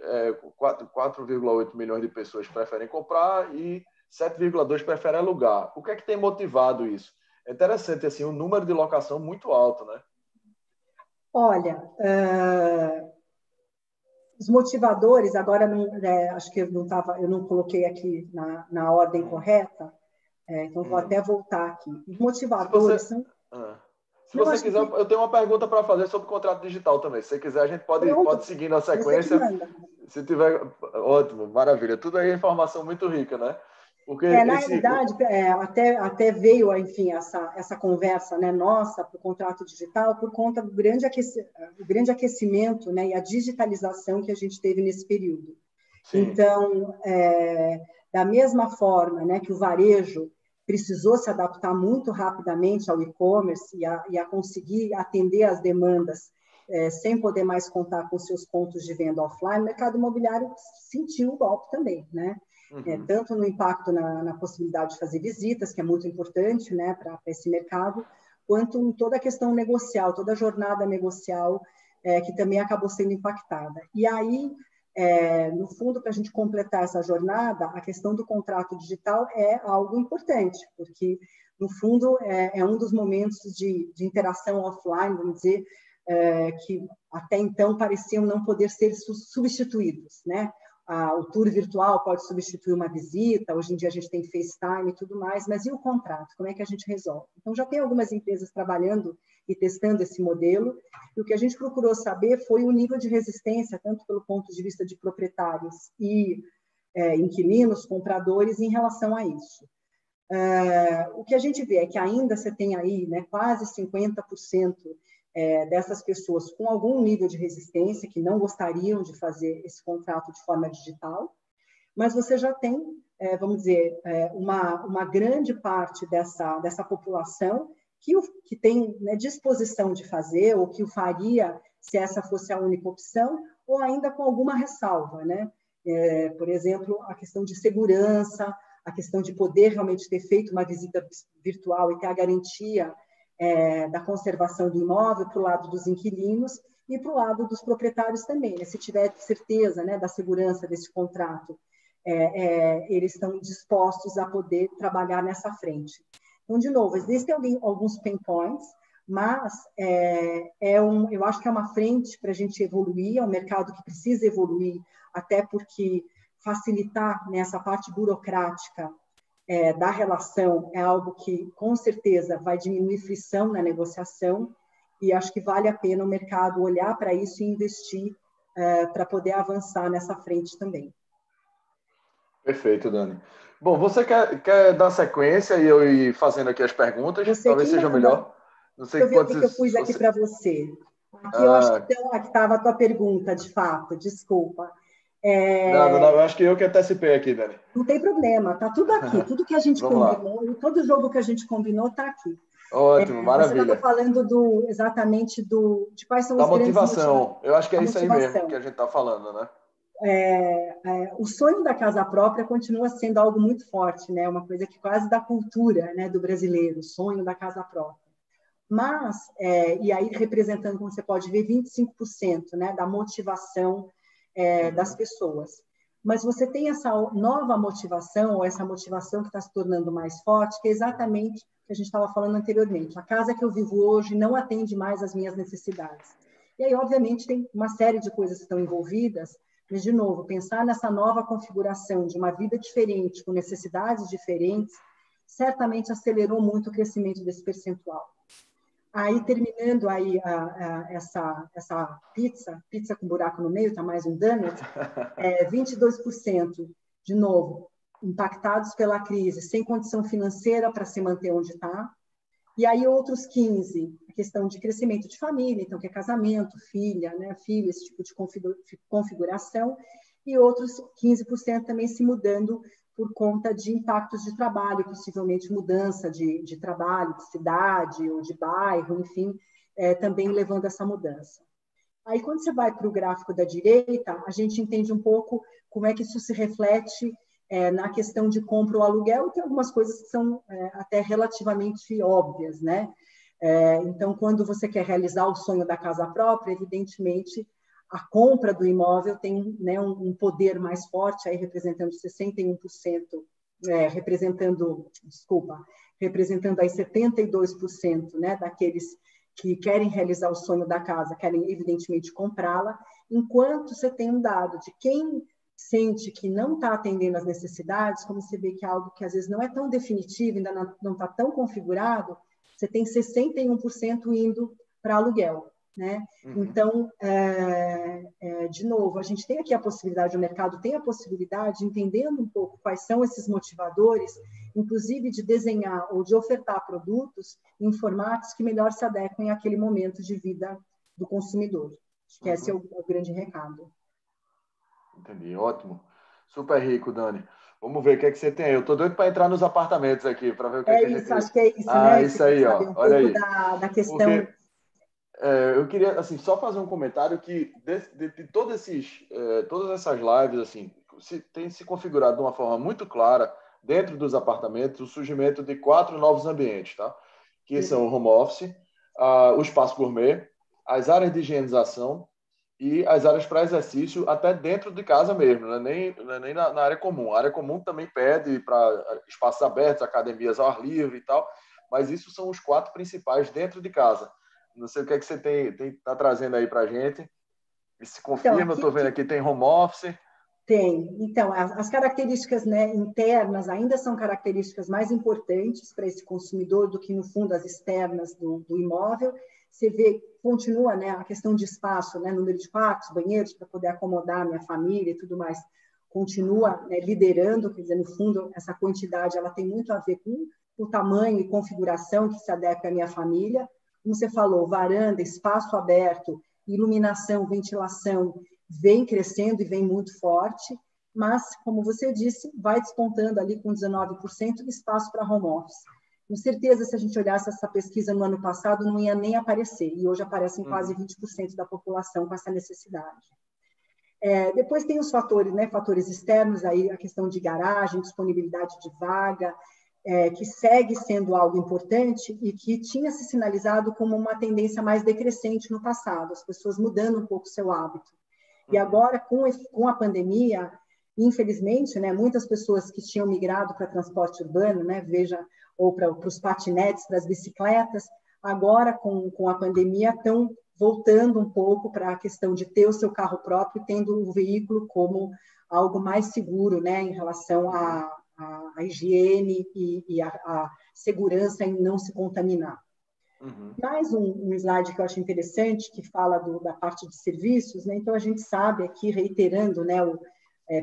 4,8 milhões de pessoas que preferem comprar e 7,2 preferem alugar. O que é que tem motivado isso? É interessante, assim, um número de locação muito alto, né?
Olha, os motivadores, agora acho que eu não coloquei aqui na ordem correta, então vou até voltar aqui. Os motivadores são...
Se você quiser, eu tenho uma pergunta para fazer sobre o contrato digital também. Se você quiser, a gente pode seguir na sequência. Se tiver, ótimo, maravilha. Tudo aí é informação muito rica, né? Porque
na realidade, até veio, enfim, essa conversa, né, nossa para o contrato digital por conta do grande aquecimento, né, e a digitalização que a gente teve nesse período. Sim. Então, da mesma forma, né, que o varejo precisou se adaptar muito rapidamente ao e-commerce e a conseguir atender às demandas sem poder mais contar com seus pontos de venda offline, o mercado imobiliário sentiu o golpe também, né? Tanto no impacto na possibilidade de fazer visitas, que é muito importante, né, para esse mercado, quanto em toda a questão negocial, toda a jornada negocial que também acabou sendo impactada. E aí, no fundo, para a gente completar essa jornada, a questão do contrato digital é algo importante, porque, no fundo, é um dos momentos de interação offline, vamos dizer, que até então pareciam não poder ser substituídos, né? O tour virtual pode substituir uma visita, hoje em dia a gente tem FaceTime e tudo mais, mas e o contrato? Como é que a gente resolve? Então, já tem algumas empresas trabalhando e testando esse modelo, e o que a gente procurou saber foi o nível de resistência, tanto pelo ponto de vista de proprietários e inquilinos, compradores, em relação a isso. O que a gente vê é que ainda você tem aí, né, quase 50% dessas pessoas com algum nível de resistência, que não gostariam de fazer esse contrato de forma digital, mas você já tem, vamos dizer, uma grande parte dessa população que tem, né, disposição de fazer, ou que o faria se essa fosse a única opção, ou ainda com alguma ressalva, né? Por exemplo, a questão de segurança, a questão de poder realmente ter feito uma visita virtual e ter a garantia da conservação do imóvel para o lado dos inquilinos e para o lado dos proprietários também, né? Se tiver certeza, né, da segurança desse contrato, eles estão dispostos a poder trabalhar nessa frente. Então, de novo, existem alguns pain points, mas eu acho que é uma frente para a gente evoluir, é um mercado que precisa evoluir, até porque facilitar nessa parte burocrática da relação é algo que, com certeza, vai diminuir frição na negociação, e acho que vale a pena o mercado olhar para isso e investir para poder avançar nessa frente também.
Perfeito, Dani. Bom, você quer dar sequência e eu ir fazendo aqui as perguntas? Talvez seja melhor. Não sei
quantos... que eu pus aqui para você. Aqui eu acho que estava a tua pergunta, de fato, desculpa.
Não, eu acho que eu que antecipei aqui, Dani.
Não tem problema, tá tudo aqui. Tudo que a gente combinou, todo jogo que a gente combinou está aqui.
Ótimo, maravilha.
Você estava falando exatamente de quais são os grandes
motivação. Eu acho que é isso aí mesmo que a gente está falando, né?
O sonho da casa própria continua sendo algo muito forte, né? Uma coisa que quase da cultura, né, do brasileiro, o sonho da casa própria. Mas, e aí representando, como você pode ver, 25%, né, da motivação das pessoas. Mas você tem essa nova motivação, ou essa motivação que está se tornando mais forte, que é exatamente o que a gente estava falando anteriormente. A casa que eu vivo hoje não atende mais às minhas necessidades. E aí, obviamente, tem uma série de coisas que estão envolvidas, mas, de novo, pensar nessa nova configuração de uma vida diferente, com necessidades diferentes, certamente acelerou muito o crescimento desse percentual. Aí, terminando aí essa pizza com buraco no meio, está mais um donut, 22%, de novo, impactados pela crise, sem condição financeira para se manter onde está, E aí outros 15, a questão de crescimento de família, então que é casamento, filha, né, filho, esse tipo de configuração, e outros 15% também se mudando por conta de impactos de trabalho, possivelmente mudança de trabalho, de cidade ou de bairro, enfim, também levando essa mudança. Aí, quando você vai para o gráfico da direita, a gente entende um pouco como é que isso se reflete na questão de compra ou aluguel, e tem algumas coisas que são até relativamente óbvias, né? Então, quando você quer realizar o sonho da casa própria, evidentemente, a compra do imóvel tem, né, um poder mais forte, aí representando 61%, representando aí 72%, né, daqueles que querem realizar o sonho da casa, querem, evidentemente, comprá-la, enquanto você tem um dado de quem sente que não está atendendo às necessidades, como você vê que é algo que às vezes não é tão definitivo, ainda não está tão configurado, você tem 61% indo para aluguel, né?
Uhum.
Então, de novo, a gente tem aqui a possibilidade, o mercado tem a possibilidade, entendendo um pouco quais são esses motivadores, inclusive de desenhar ou de ofertar produtos em formatos que melhor se adequem àquele momento de vida do consumidor. Acho que esse é o grande recado.
Entendi, ótimo. Super rico, Dani. Vamos ver o que é que você tem aí. Eu tô doido para entrar nos apartamentos aqui, para ver o que é que a gente...
Acho que é isso,
Ah,
né?
isso aí,
Saber
ó.
um
Olha
pouco
aí.
da questão...
Porque eu queria, assim, só fazer um comentário que de todas essas lives, assim, tem se configurado de uma forma muito clara, dentro dos apartamentos, o surgimento de 4 novos ambientes, tá? Que são o home office, o espaço gourmet, as áreas de higienização e as áreas para exercício, até dentro de casa mesmo, não é nem na área comum. A área comum também pede para espaços abertos, academias ao ar livre e tal, mas isso são os 4 principais dentro de casa. Não sei o que é que você tá trazendo aí para a gente. E se confirma,
Então,
eu estou vendo aqui, tem home office.
Tem. Então, as características, né, internas ainda são características mais importantes para esse consumidor do que, no fundo, as externas do imóvel. Você vê, continua, né, a questão de espaço, né, número de quartos, banheiros, para poder acomodar a minha família e tudo mais, continua, né, liderando, quer dizer, no fundo, essa quantidade ela tem muito a ver com o tamanho e configuração que se adequa à minha família. Como você falou, varanda, espaço aberto, iluminação, ventilação, vem crescendo e vem muito forte, mas, como você disse, vai despontando ali com 19% de espaço para home office. Com certeza, se a gente olhasse essa pesquisa no ano passado, não ia nem aparecer, e hoje aparecem quase 20% da população com essa necessidade. Depois tem os fatores, né, fatores externos, aí a questão de garagem, disponibilidade de vaga, que segue sendo algo importante e que tinha se sinalizado como uma tendência mais decrescente no passado, as pessoas mudando um pouco o seu hábito. E agora, com a pandemia, infelizmente, né, muitas pessoas que tinham migrado para transporte urbano, né, ou para os patinetes, para as bicicletas, agora, com a pandemia, estão voltando um pouco para a questão de ter o seu carro próprio, tendo o veículo como algo mais seguro, né, em relação à higiene e à segurança em não se contaminar. Mais um slide que eu acho interessante, que fala da parte de serviços, né? Então, a gente sabe aqui, reiterando, né, o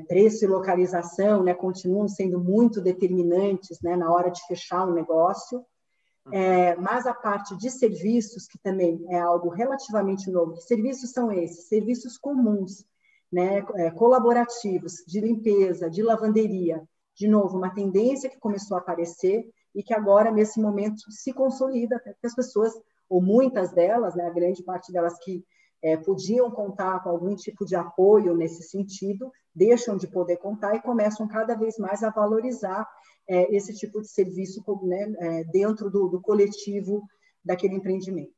preço e localização, né, continuam sendo muito determinantes, né, na hora de fechar um negócio, mas a parte de serviços, que também é algo relativamente novo. Que serviços são esses? Serviços comuns, né, colaborativos, de limpeza, de lavanderia. De novo, uma tendência que começou a aparecer e que agora, nesse momento, se consolida, porque as pessoas, ou muitas delas, né, a grande parte delas que podiam contar com algum tipo de apoio nesse sentido, deixam de poder contar e começam cada vez mais a valorizar esse tipo de serviço, né, dentro do coletivo daquele empreendimento.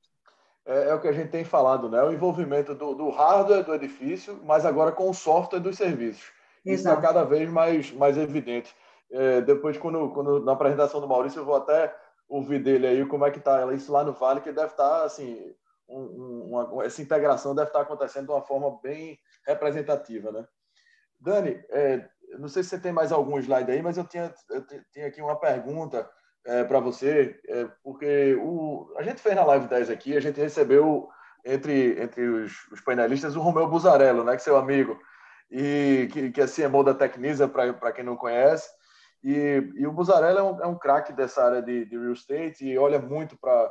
É o que a gente tem falado, né? O envolvimento do hardware do edifício, mas agora com o software dos serviços. Isso está cada vez mais evidente. Depois, quando na apresentação do Maurício, eu vou até ouvir dele aí como é que está isso lá no Vale, que deve estar, assim, essa integração deve estar acontecendo de uma forma bem representativa, né? Dani, não sei se você tem mais algum slide aí, mas eu tinha aqui uma pergunta para você, porque a gente fez na Live 10 aqui, a gente recebeu entre os painelistas o Romeu Buzarello, né, que é seu amigo, e que é CMO da Tecnisa, para quem não conhece, E o Buzzarella é um craque dessa área de real estate e olha muito para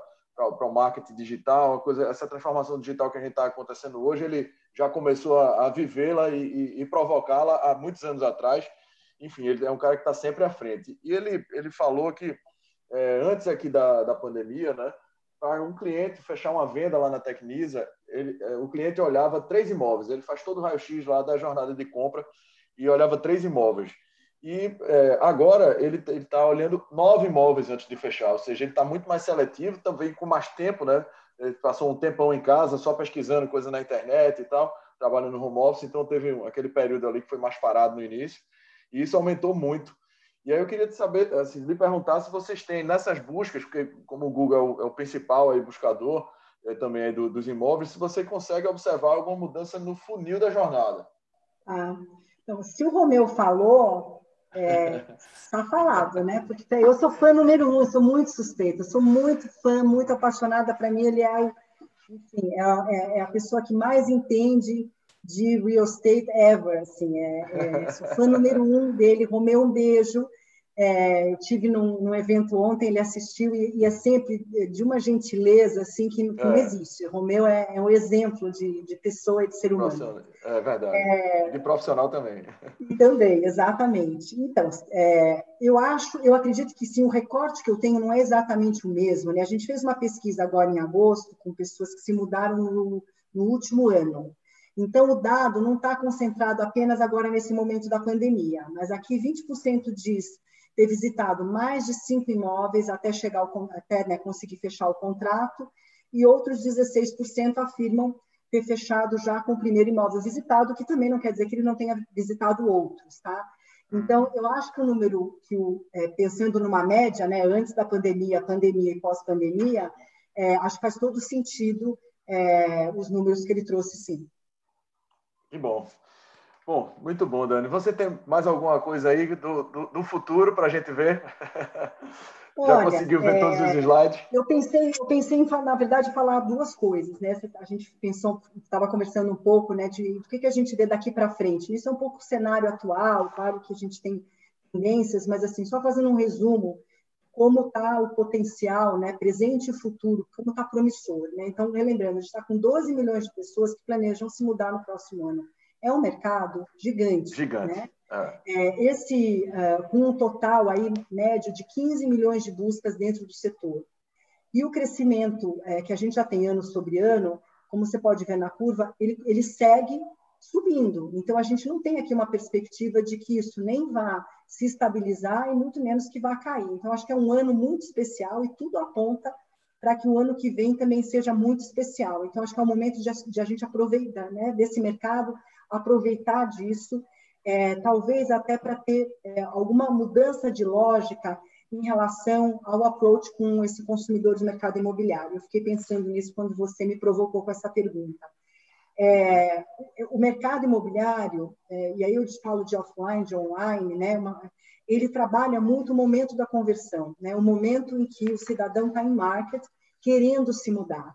o marketing digital, essa transformação digital que a gente está acontecendo hoje, ele já começou a vivê-la e provocá-la há muitos anos atrás. Enfim, ele é um cara que está sempre à frente. E ele falou que, antes aqui da pandemia, né, para um cliente fechar uma venda lá na Tecnisa, o cliente olhava 3 imóveis. Ele faz todo o raio-x lá da jornada de compra e olhava 3 imóveis. E agora ele está olhando 9 imóveis antes de fechar, ou seja, ele está muito mais seletivo, também com mais tempo, né? Ele passou um tempão em casa só pesquisando coisa na internet e tal, trabalhando no home office, então teve aquele período ali que foi mais parado no início, e isso aumentou muito. E aí eu queria saber, assim, lhe perguntar se vocês têm nessas buscas, porque como o Google é o principal aí, buscador também aí dos imóveis, se você consegue observar alguma mudança no funil da jornada.
Então, se o Romeu falou, está falado, né? Porque eu sou fã número 1, eu sou muito suspeita, eu sou muito fã, muito apaixonada. Para mim, ele enfim, é a pessoa que mais entende de real estate ever. Assim, sou fã número 1 dele. Romeu, um beijo. Eu tive num evento ontem, ele assistiu e é sempre de uma gentileza assim que não existe. O Romeu é um exemplo de pessoa e de ser humano.
É verdade. De profissional também.
E também, exatamente. Então, eu acredito que sim, o recorte que eu tenho não é exatamente o mesmo, né? A gente fez uma pesquisa agora em agosto com pessoas que se mudaram no último ano. Então, o dado não está concentrado apenas agora nesse momento da pandemia, mas aqui 20% diz ter visitado mais de 5 imóveis até conseguir fechar o contrato, e outros 16% afirmam ter fechado já com o primeiro imóvel visitado, que também não quer dizer que ele não tenha visitado outros, tá? Então, eu acho que o número, pensando numa média, né, antes da pandemia e pós-pandemia, acho que faz todo sentido os números que ele trouxe, sim.
Que bom. Bom, muito bom, Dani. Você tem mais alguma coisa aí do futuro para a gente ver? Já conseguiu ver todos os slides?
Eu pensei em, na verdade, falar duas coisas, né? A gente estava conversando um pouco, né, do que a gente vê daqui para frente. Isso é um pouco o cenário atual, claro que a gente tem tendências, mas assim, só fazendo um resumo, como está o potencial, né, presente e futuro, como está promissor, né? Então, relembrando, a gente está com 12 milhões de pessoas que planejam se mudar no próximo ano. É um mercado gigante.
Gigante.
Né? Com um total aí, médio de 15 milhões de buscas dentro do setor. E o crescimento que a gente já tem ano sobre ano, como você pode ver na curva, ele segue subindo. Então, a gente não tem aqui uma perspectiva de que isso nem vá se estabilizar e muito menos que vá cair. Então, acho que é um ano muito especial e tudo aponta para que o ano que vem também seja muito especial. Então, acho que é o momento de a gente aproveitar, né, desse mercado, aproveitar disso, talvez até para ter alguma mudança de lógica em relação ao approach com esse consumidor de mercado imobiliário. Eu fiquei pensando nisso quando você me provocou com essa pergunta. O mercado imobiliário, e aí eu falo de offline, de online, né, ele trabalha muito o momento da conversão, né, o momento em que o cidadão está em market querendo se mudar.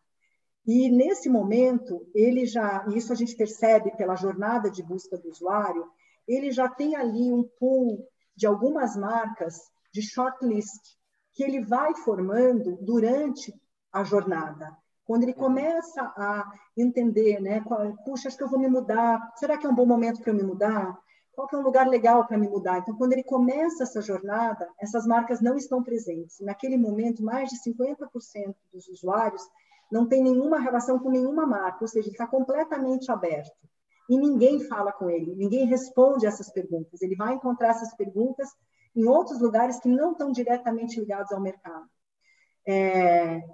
E nesse momento, isso a gente percebe pela jornada de busca do usuário, ele já tem ali um pool de algumas marcas de shortlist que ele vai formando durante a jornada. Quando ele começa a entender, né, puxa, acho que eu vou me mudar, será que é um bom momento para eu me mudar? Qual que é um lugar legal para me mudar? Então, quando ele começa essa jornada, essas marcas não estão presentes. Naquele momento, mais de 50% dos usuários não tem nenhuma relação com nenhuma marca, ou seja, ele está completamente aberto. E ninguém fala com ele, ninguém responde essas perguntas. Ele vai encontrar essas perguntas em outros lugares que não estão diretamente ligados ao mercado.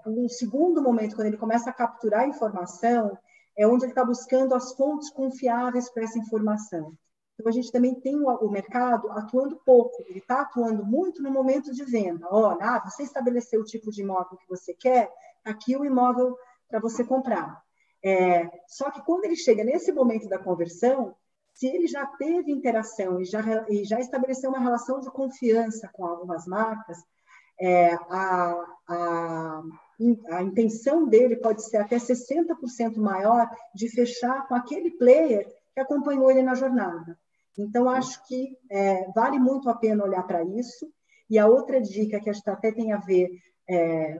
Um segundo momento, quando ele começa a capturar informação, é onde ele está buscando as fontes confiáveis para essa informação. Então, a gente também tem o mercado atuando pouco, ele está atuando muito no momento de venda. Olha, você estabeleceu o tipo de imóvel que você quer, aqui o imóvel para você comprar. Só que quando ele chega nesse momento da conversão, se ele já teve interação e já estabeleceu uma relação de confiança com algumas marcas, a intenção dele pode ser até 60% maior de fechar com aquele player que acompanhou ele na jornada. Então, acho que vale muito a pena olhar para isso. E a outra dica que acho que até tem a ver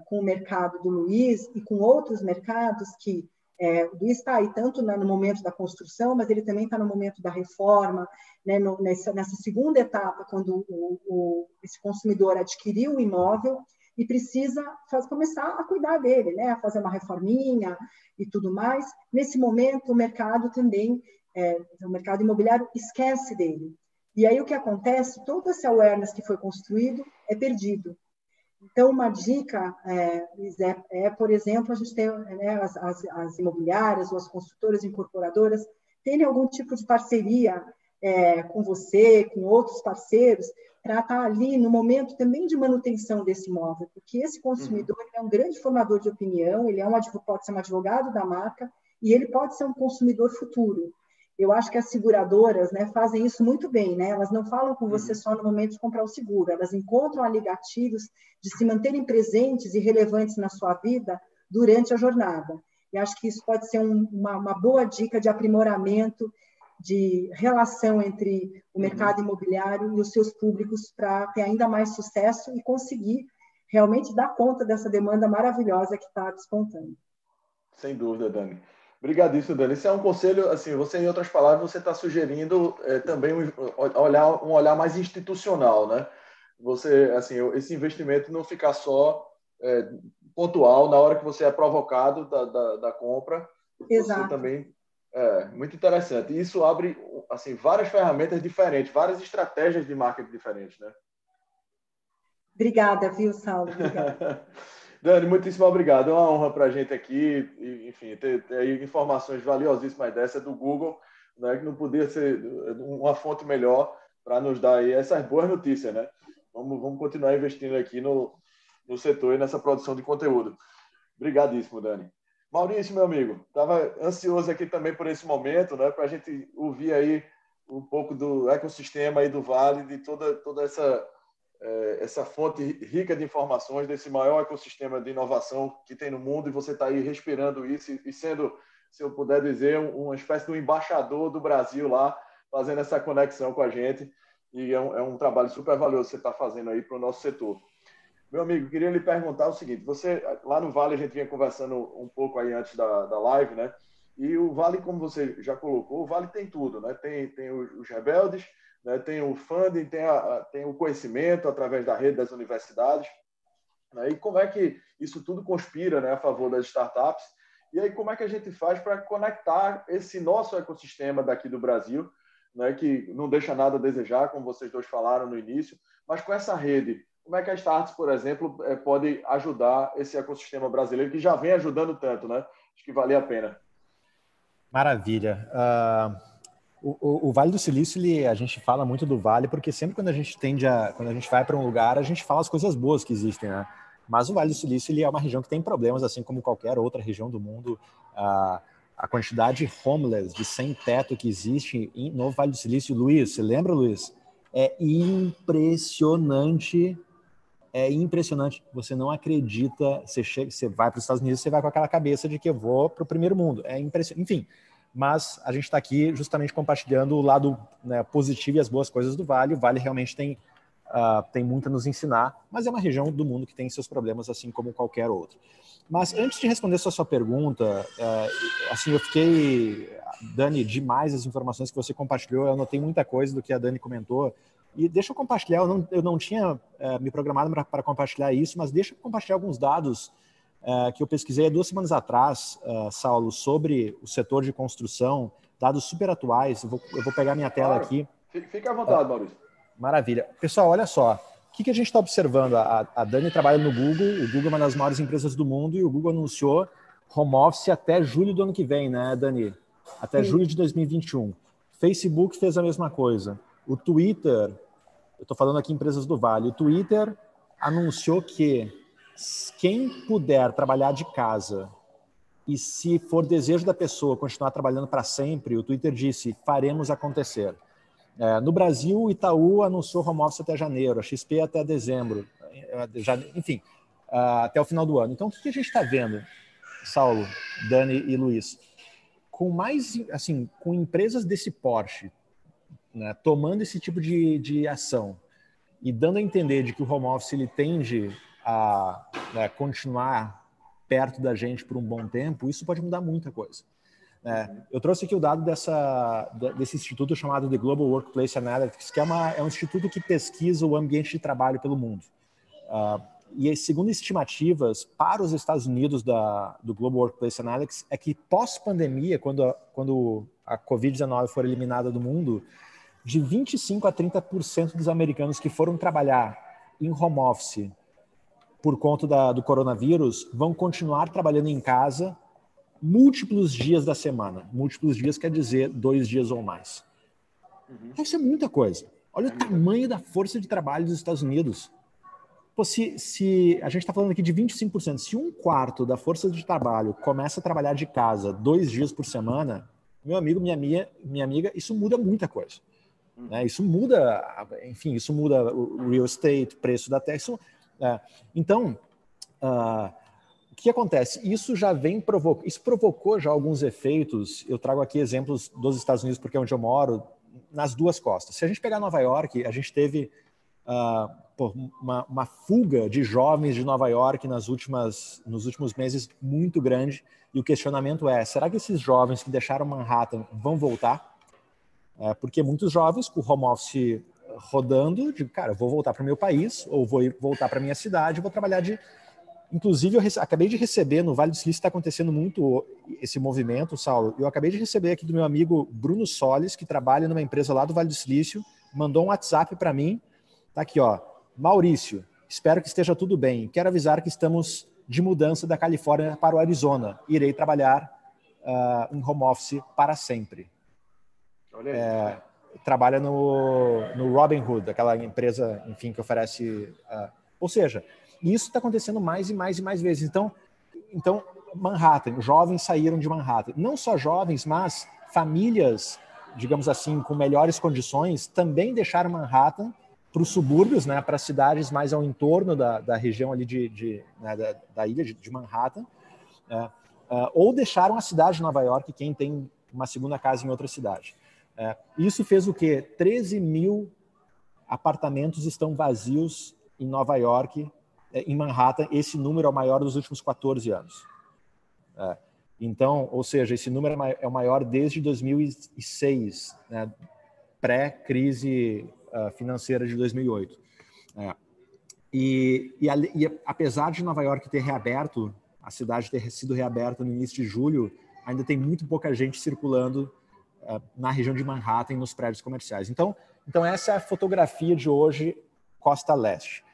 com o mercado do Luiz e com outros mercados que o Luiz está aí tanto no momento da construção, mas ele também está no momento da reforma, né, nessa segunda etapa, quando esse consumidor adquiriu o imóvel e precisa começar a cuidar dele, né, a fazer uma reforminha e tudo mais. Nesse momento, o mercado também, o mercado imobiliário esquece dele. E aí o que acontece? Todo esse awareness que foi construído é perdido. Então, uma dica por exemplo, a gente tem as imobiliárias ou as construtoras incorporadoras terem algum tipo de parceria com você, com outros parceiros, para estar ali no momento também de manutenção desse imóvel, porque esse consumidor é um grande formador de opinião, ele pode ser um advogado da marca e ele pode ser um consumidor futuro. Eu acho que as seguradoras, né, fazem isso muito bem, né? Elas não falam com você só no momento de comprar o seguro, elas encontram ali gatilhos de se manterem presentes e relevantes na sua vida durante a jornada. E acho que isso pode ser uma boa dica de aprimoramento, de relação entre o mercado imobiliário e os seus públicos para ter ainda mais sucesso e conseguir realmente dar conta dessa demanda maravilhosa que está despontando.
Sem dúvida, Dani. Obrigadíssimo, Dani. Esse é um conselho, assim, você, em outras palavras, você está sugerindo também um olhar mais institucional, né? Você, assim, esse investimento não ficar só pontual na hora que você é provocado da compra.
Exato.
Você também muito interessante. E isso abre, assim, várias ferramentas diferentes, várias estratégias de marketing diferentes, né?
Obrigada, viu, Saulo? Obrigada.
Dani, muitíssimo obrigado. É uma honra para a gente aqui, enfim, ter informações valiosíssimas dessa do Google, né, que não podia ser uma fonte melhor para nos dar aí essas boas notícias, né? Vamos continuar investindo aqui no setor e nessa produção de conteúdo. Obrigadíssimo, Dani. Maurício, meu amigo, estava ansioso aqui também por esse momento, né, para a gente ouvir aí um pouco do ecossistema aí do Vale, de toda essa fonte rica de informações desse maior ecossistema de inovação que tem no mundo, e você está aí respirando isso e sendo, se eu puder dizer, uma espécie de um embaixador do Brasil lá, fazendo essa conexão com a gente, e é um trabalho super valioso que você está fazendo aí para o nosso setor. Meu amigo, queria lhe perguntar o seguinte, você, lá no Vale, a gente vinha conversando um pouco aí antes da live, né? E o Vale, como você já colocou, o Vale tem tudo, né? Tem os rebeldes, né? Tem o funding, tem o conhecimento através da rede das universidades, né? E como é que isso tudo conspira, né, a favor das startups? E aí como é que a gente faz para conectar esse nosso ecossistema daqui do Brasil, né, que não deixa nada a desejar, como vocês dois falaram no início, mas com essa rede, como é que a Startse, por exemplo, pode ajudar esse ecossistema brasileiro que já vem ajudando tanto, né? Acho que vale a pena.
Maravilha. O Vale do Silício, a gente fala muito do Vale, porque sempre quando a gente vai para um lugar, a gente fala as coisas boas que existem, né? Mas o Vale do Silício é uma região que tem problemas, assim como qualquer outra região do mundo. A quantidade de homeless, de sem teto que existe no Vale do Silício, Luiz, você lembra, Luiz? É impressionante. É impressionante. Você não acredita. Você vai para os Estados Unidos, você vai com aquela cabeça de que eu vou para o primeiro mundo. É impressionante. Enfim, mas a gente está aqui justamente compartilhando o lado, né, positivo e as boas coisas do Vale. O Vale realmente tem muito a nos ensinar, mas é uma região do mundo que tem seus problemas, assim como qualquer outro. Mas antes de responder sua pergunta, assim, eu fiquei, Dani, demais as informações que você compartilhou. Eu anotei muita coisa do que a Dani comentou. E deixa eu compartilhar, eu não tinha me programado para compartilhar isso, mas deixa eu compartilhar alguns dados que eu pesquisei há 2 semanas atrás, Saulo, sobre o setor de construção, dados super atuais. Eu vou pegar minha tela aqui.
Fica à vontade, Maurício.
Maravilha. Pessoal, olha só. O que a gente está observando? A Dani trabalha no Google, o Google é uma das maiores empresas do mundo e o Google anunciou home office até julho do ano que vem, né, Dani? Até julho de 2021. Facebook fez a mesma coisa. O Twitter, eu estou falando aqui empresas do Vale, o Twitter anunciou que quem puder trabalhar de casa e se for desejo da pessoa continuar trabalhando para sempre, o Twitter disse, faremos acontecer. No Brasil, o Itaú anunciou home office até janeiro, a XP até dezembro, enfim, até o final do ano. Então, o que a gente está vendo, Saulo, Dani e Luiz? Com empresas desse porte, né, tomando esse tipo de ação e dando a entender de que o home office ele tende a, né, continuar perto da gente por um bom tempo, isso pode mudar muita coisa. Eu trouxe aqui o dado desse instituto chamado The Global Workplace Analytics, que é um instituto que pesquisa o ambiente de trabalho pelo mundo. E segundo estimativas para os Estados Unidos do Global Workplace Analytics, é que pós-pandemia, quando a Covid-19 for eliminada do mundo, de 25% a 30% dos americanos que foram trabalhar em home office por conta do coronavírus vão continuar trabalhando em casa múltiplos dias da semana. Múltiplos dias quer dizer 2 dias ou mais. Isso é muita coisa. Olha o tamanho da força de trabalho dos Estados Unidos. Pô, se a gente está falando aqui de 25%, se 1/4 da força de trabalho começa a trabalhar de casa 2 dias por semana, meu amigo, minha amiga, isso muda muita coisa. Né? Isso muda, enfim, isso muda o real estate, preço da terra. Então, o que acontece? Isso já isso provocou já alguns efeitos. Eu trago aqui exemplos dos Estados Unidos, porque é onde eu moro, nas duas costas. Se a gente pegar Nova York, a gente teve uma fuga de jovens de Nova York nos últimos meses muito grande. E o questionamento é, será que esses jovens que deixaram Manhattan vão voltar? Porque muitos jovens com o home office rodando, digo, cara, eu vou voltar para o meu país, ou vou voltar para a minha cidade, vou trabalhar Inclusive, eu acabei de receber, no Vale do Silício está acontecendo muito esse movimento, Saulo. Eu acabei de receber aqui do meu amigo Bruno Solis, que trabalha numa empresa lá do Vale do Silício, mandou um WhatsApp para mim. Tá aqui, ó. Maurício, espero que esteja tudo bem. Quero avisar que estamos de mudança da Califórnia para o Arizona. Irei trabalhar em home office para sempre.
Olha aí.
Trabalha no Robinhood, aquela empresa, enfim, que oferece... ou seja... E isso está acontecendo mais e mais e mais vezes. Então, Manhattan, jovens saíram de Manhattan. Não só jovens, mas famílias, digamos assim, com melhores condições, também deixaram Manhattan para os subúrbios, né, para cidades mais ao entorno da região ali né, da ilha de Manhattan, ou deixaram a cidade de Nova York, quem tem uma segunda casa em outra cidade. Isso fez o quê? 13 mil apartamentos estão vazios em Nova York, em Manhattan. Esse número é o maior dos últimos 14 anos. Então, ou seja, esse número é o maior desde 2006, né, pré-crise financeira de 2008. E apesar de Nova York ter reaberto, a cidade ter sido reaberta no início de julho, ainda tem muito pouca gente circulando na região de Manhattan, nos prédios comerciais. Então essa é a fotografia de hoje, Costa Leste.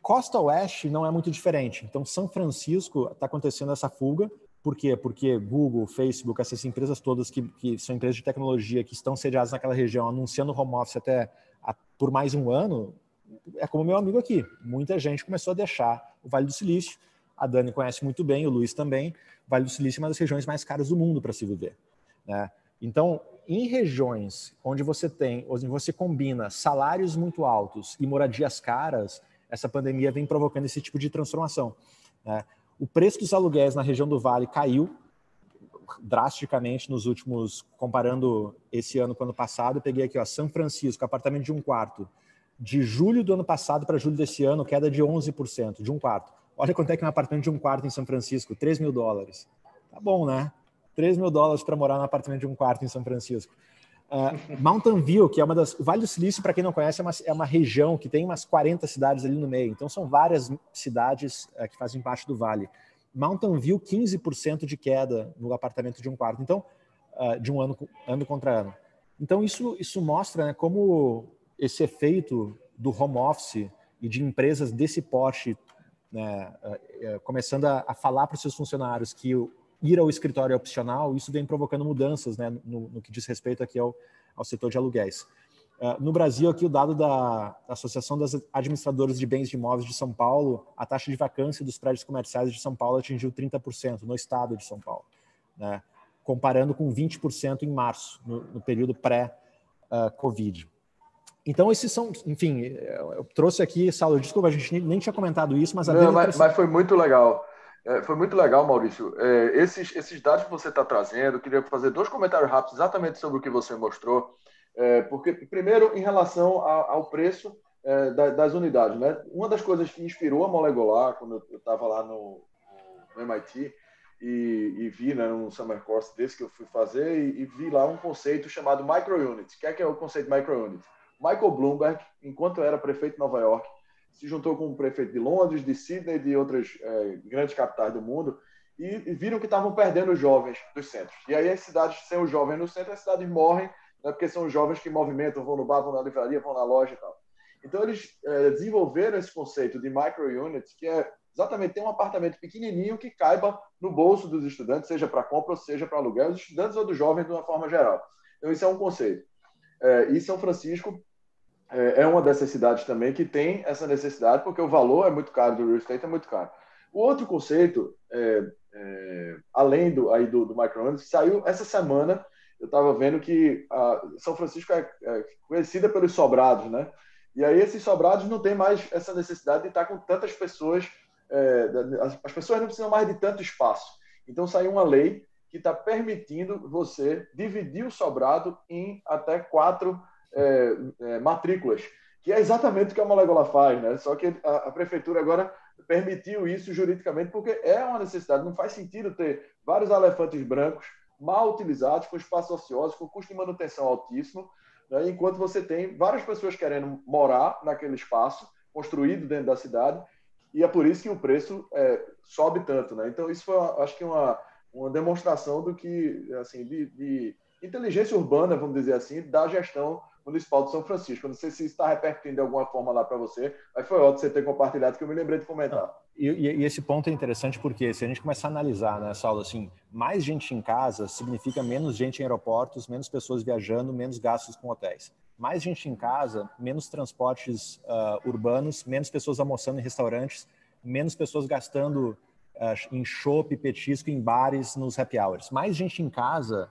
Costa Oeste não é muito diferente. Então, São Francisco está acontecendo essa fuga. Por quê? Porque Google, Facebook, essas empresas todas que são empresas de tecnologia que estão sediadas naquela região, anunciando home office por mais um ano, é como meu amigo aqui. Muita gente começou a deixar o Vale do Silício. A Dani conhece muito bem, o Luiz também. O Vale do Silício é uma das regiões mais caras do mundo para se viver. Né? Então, em regiões onde você combina salários muito altos e moradias caras, essa pandemia vem provocando esse tipo de transformação. Né? O preço dos aluguéis na região do Vale caiu drasticamente nos últimos, comparando esse ano com o ano passado. Eu peguei aqui, ó, São Francisco, apartamento de 1/4. De julho do ano passado para julho desse ano, queda de 11%, de 1/4. Olha quanto é que é um apartamento de 1/4 em São Francisco, $3 mil. Tá bom, né? $3 mil para morar num apartamento de 1/4 em São Francisco. Mountain View, que é o Vale do Silício, para quem não conhece, é uma região que tem umas 40 cidades ali no meio. Então, são várias cidades que fazem parte do vale. Mountain View, 15% de queda no apartamento de 1/4. Então, de um ano contra ano. Então, isso mostra, né, como esse efeito do home office e de empresas desse porte, né, começando a falar para os seus funcionários que ir ao escritório é opcional, isso vem provocando mudanças, né, no que diz respeito aqui ao setor de aluguéis. No Brasil, aqui o dado da Associação das Administradoras de Bens de Imóveis de São Paulo, a taxa de vacância dos prédios comerciais de São Paulo atingiu 30% no estado de São Paulo, né, comparando com 20% em março, no período pré-Covid. Então, esses são, enfim, eu trouxe aqui, Saulo, desculpa, a gente nem tinha comentado isso, mas...
Mas foi muito legal. Foi muito legal, Maurício. Esses dados que você está trazendo, eu queria fazer 2 comentários rápidos exatamente sobre o que você mostrou. Porque, primeiro, em relação ao preço das unidades, né? Uma das coisas que inspirou a Molecular, quando eu estava lá no MIT, e vi, né, num summer course desse que eu fui fazer, e vi lá um conceito chamado microunit. O que é o conceito microunit? Michael Bloomberg, enquanto era prefeito de Nova York, se juntou com o prefeito de Londres, de Sydney e de outras grandes capitais do mundo, e viram que estavam perdendo os jovens dos centros. E aí as cidades sem os jovens no centro, as cidades morrem, né, porque são os jovens que movimentam, vão no bar, vão na livraria, vão na loja e tal. Então eles desenvolveram esse conceito de microunit, que é exatamente ter um apartamento pequenininho que caiba no bolso dos estudantes, seja para compra ou seja para aluguel, dos estudantes ou dos jovens de uma forma geral. Então isso é um conceito. E São Francisco é uma dessas cidades também que tem essa necessidade, porque o valor é muito caro do real estate, é muito caro. O outro conceito, além do microunit, saiu essa semana. Eu estava vendo que São Francisco é conhecida pelos sobrados, né? E aí esses sobrados não tem mais essa necessidade de estar com tantas pessoas. As pessoas não precisam mais de tanto espaço. Então saiu uma lei que está permitindo você dividir o sobrado em até 4 matrículas, que é exatamente o que a Molecular faz, né? Só que a prefeitura agora permitiu isso juridicamente, porque é uma necessidade. Não faz sentido ter vários elefantes brancos mal utilizados, com espaço ocioso, com custo de manutenção altíssimo, né? Enquanto você tem várias pessoas querendo morar naquele espaço construído dentro da cidade, e é por isso que o preço sobe tanto, né? Então isso foi, acho que, uma demonstração do que, assim, de inteligência urbana, vamos dizer assim, da gestão municipal de São Francisco. Eu não sei se isso está repercutindo de alguma forma lá para você, mas foi ótimo você ter compartilhado, que eu me lembrei de comentar.
E esse ponto é interessante porque, se a gente começar a analisar, né, Saulo, assim, mais gente em casa significa menos gente em aeroportos, menos pessoas viajando, menos gastos com hotéis. Mais gente em casa, menos transportes urbanos, menos pessoas almoçando em restaurantes, menos pessoas gastando em chopp, petisco, em bares, nos happy hours. Mais gente em casa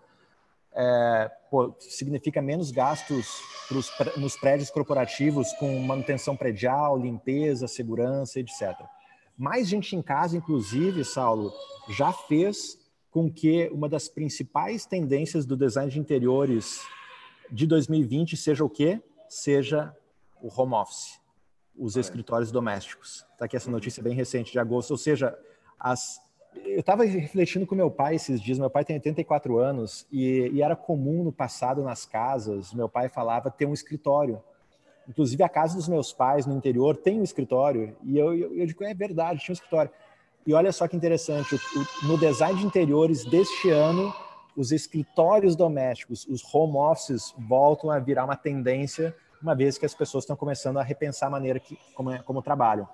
significa menos gastos nos prédios corporativos com manutenção predial, limpeza, segurança, etc. Mais gente em casa, inclusive, Saulo, já fez com que uma das principais tendências do design de interiores de 2020 seja o quê? Seja o home office, os escritórios domésticos. Está aqui essa notícia bem recente de agosto, ou seja, eu estava refletindo com meu pai esses dias. Meu pai tem 84 anos e era comum no passado nas casas, meu pai falava, ter um escritório. Inclusive a casa dos meus pais no interior tem um escritório e eu digo, é verdade, tinha um escritório. E olha só que interessante, no design de interiores deste ano, os escritórios domésticos, os home offices voltam a virar uma tendência, uma vez que as pessoas estão começando a repensar a maneira como trabalham.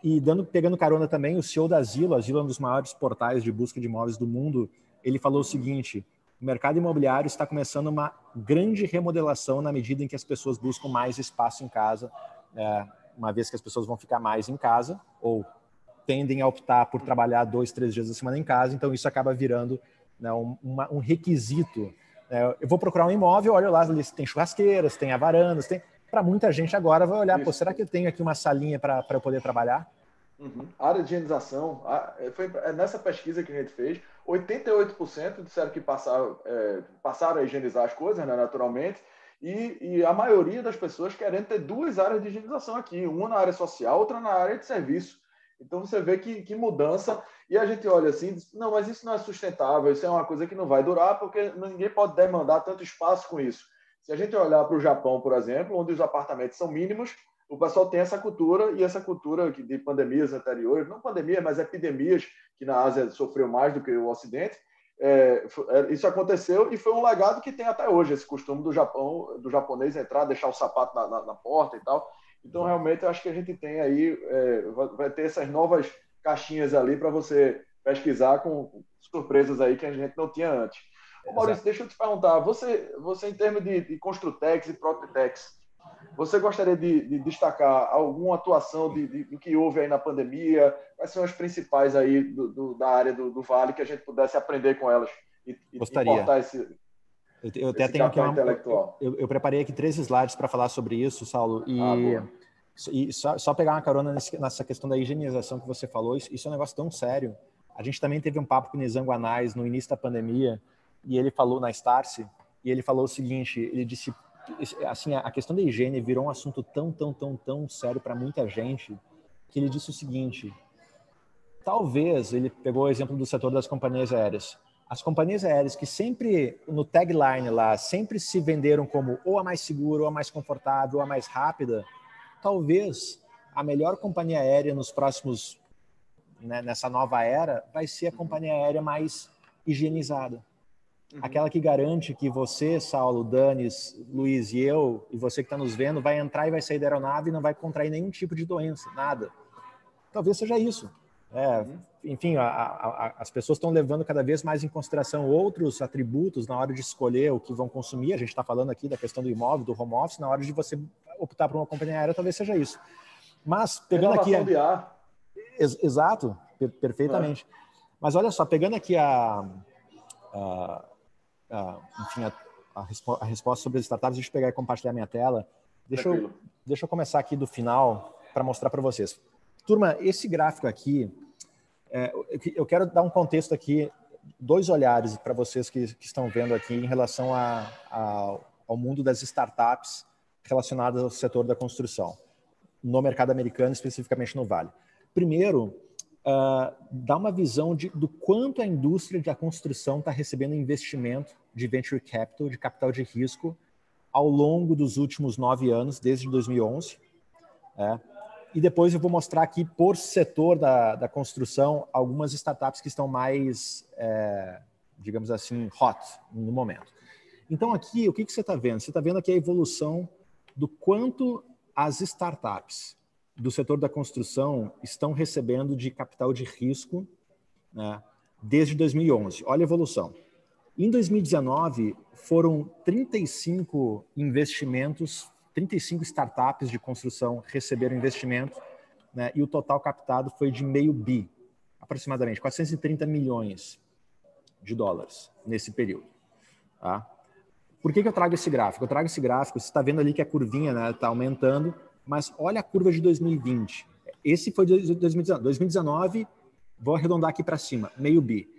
E pegando carona também, o CEO da Zillow é um dos maiores portais de busca de imóveis do mundo, ele falou o seguinte: o mercado imobiliário está começando uma grande remodelação na medida em que as pessoas buscam mais espaço em casa, uma vez que as pessoas vão ficar mais em casa, ou tendem a optar por trabalhar 2, 3 dias da semana em casa, então isso acaba virando, né, um requisito. Eu vou procurar um imóvel, olho lá, tem churrasqueiras, tem varandas, para muita gente agora vai olhar, será que eu tenho aqui uma salinha para eu poder trabalhar?
Área de higienização, foi nessa pesquisa que a gente fez, 88% disseram que passaram a higienizar as coisas, né, naturalmente, e a maioria das pessoas querendo ter 2 áreas de higienização aqui, uma na área social, outra na área de serviço. Então você vê que mudança, e a gente olha assim, diz, não, mas isso não é sustentável, isso é uma coisa que não vai durar, porque ninguém pode demandar tanto espaço com isso. Se a gente olhar para o Japão, por exemplo, onde os apartamentos são mínimos, o pessoal tem essa cultura, e essa cultura de pandemias anteriores, não pandemias, mas epidemias, que na Ásia sofreu mais do que o Ocidente, isso aconteceu e foi um legado que tem até hoje, esse costume do Japão, do japonês entrar, deixar o sapato na porta e tal. Então, realmente, eu acho que a gente tem aí, vai ter essas novas caixinhas ali para você pesquisar com surpresas aí que a gente não tinha antes. Ô, Maurício, deixa eu te perguntar, você em termos de Construtex e Protetex, você gostaria de destacar alguma atuação do que houve aí na pandemia? Quais são as principais aí da área do Vale que a gente pudesse aprender com elas e importar esse
eu até tenho aqui
intelectual?
Eu preparei aqui 3 slides para falar sobre isso, Saulo, e só pegar uma carona nessa questão da higienização que você falou. Isso é um negócio tão sério. A gente também teve um papo com o Nizam Guanais no início da pandemia, e ele falou na Starce, e ele falou o seguinte, ele disse, assim, a questão da higiene virou um assunto tão sério para muita gente, que ele disse o seguinte, talvez, ele pegou o exemplo do setor das companhias aéreas, as companhias aéreas que sempre, no tagline lá, sempre se venderam como ou a mais segura, ou a mais confortável, ou a mais rápida, talvez a melhor companhia aérea nos próximos, né, nessa nova era, vai ser a companhia aérea mais higienizada. Aquela que garante que você, Saulo, Danis, Luiz e eu, e você que está nos vendo, vai entrar e vai sair da aeronave e não vai contrair nenhum tipo de doença, nada. Talvez seja isso. Enfim, as pessoas estão levando cada vez mais em consideração outros atributos na hora de escolher o que vão consumir. A gente está falando aqui da questão do imóvel, do home office, na hora de você optar por uma companhia aérea, talvez seja isso. Mas, pegando aqui...
de ar.
Exato, perfeitamente. Mas olha só, pegando aqui enfim, a resposta sobre as startups, deixa eu pegar e compartilhar minha tela. Deixa eu começar aqui do final para mostrar para vocês. Turma, esse gráfico aqui, eu quero dar um contexto aqui, 2 olhares para vocês que estão vendo aqui em relação ao mundo das startups relacionadas ao setor da construção, no mercado americano, especificamente no Vale. Primeiro, dá uma visão do quanto a indústria da construção está recebendo investimento de venture capital, de capital de risco, ao longo dos últimos 9 anos, desde 2011. E depois eu vou mostrar aqui, por setor da construção, algumas startups que estão mais, digamos assim, hot no momento. Então aqui, o que você está vendo? Você está vendo aqui a evolução do quanto as startups do setor da construção estão recebendo de capital de risco, né, desde 2011. Olha a evolução. Em 2019, foram 35 investimentos, 35 startups de construção receberam investimento, né, e o total captado foi de $500 bi, aproximadamente, 430 milhões de dólares nesse período. Tá? Por que eu trago esse gráfico? Eu trago esse gráfico, você está vendo ali que a curvinha está aumentando, mas olha a curva de 2020. Esse foi de 2019. 2019, vou arredondar aqui para cima, $500 bi.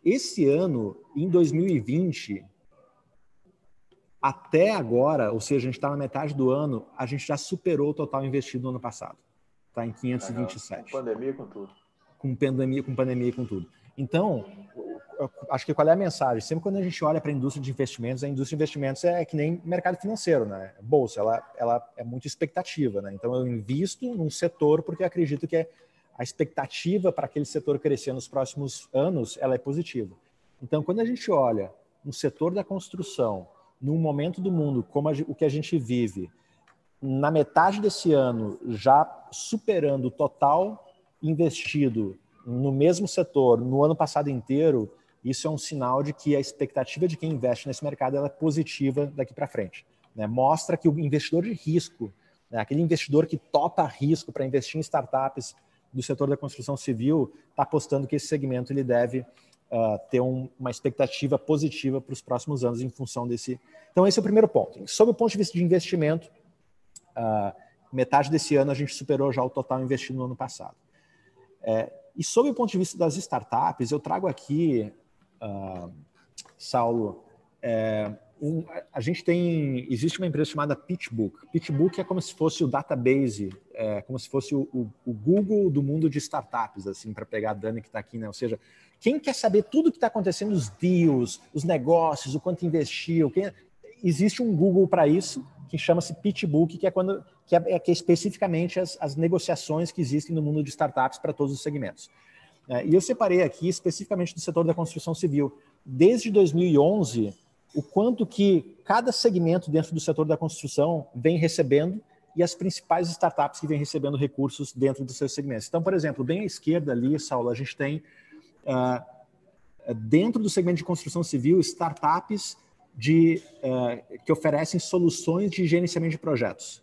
Esse ano, em 2020, até agora, ou seja, a gente está na metade do ano, a gente já superou o total investido no ano passado. Está em 527.
Com pandemia, com tudo.
Com pandemia e com tudo. Então, acho que qual é a mensagem? Sempre quando a gente olha para a indústria de investimentos é que nem mercado financeiro, né? Bolsa, ela é muito expectativa, né? Então, eu invisto num setor porque eu acredito que a expectativa para aquele setor crescer nos próximos anos, ela é positiva. Então, quando a gente olha no setor da construção, num momento do mundo como o que a gente vive, na metade desse ano, já superando o total investido no mesmo setor no ano passado inteiro, isso é um sinal de que a expectativa de quem investe nesse mercado ela é positiva daqui para frente. Né? Mostra que o investidor de risco, né, aquele investidor que topa risco para investir em startups do setor da construção civil, está apostando que esse segmento ele deve ter uma expectativa positiva para os próximos anos em função desse... Então, esse é o primeiro ponto. Sob o ponto de vista de investimento, metade desse ano a gente superou já o total investido no ano passado. E sob o ponto de vista das startups, eu trago aqui, Saulo, existe uma empresa chamada PitchBook. PitchBook é como se fosse o database, como se fosse o Google do mundo de startups, assim, para pegar a Dani que está aqui, né? Ou seja, quem quer saber tudo o que está acontecendo, os deals, os negócios, o quanto investiu, existe um Google para isso, que chama-se PitchBook, que é especificamente as negociações que existem no mundo de startups para todos os segmentos. E eu separei aqui especificamente do setor da construção civil. Desde 2011, o quanto que cada segmento dentro do setor da construção vem recebendo e as principais startups que vêm recebendo recursos dentro dos seus segmentos. Então, por exemplo, bem à esquerda ali, Saulo, a gente tem, dentro do segmento de construção civil, startups que oferecem soluções de gerenciamento de projetos.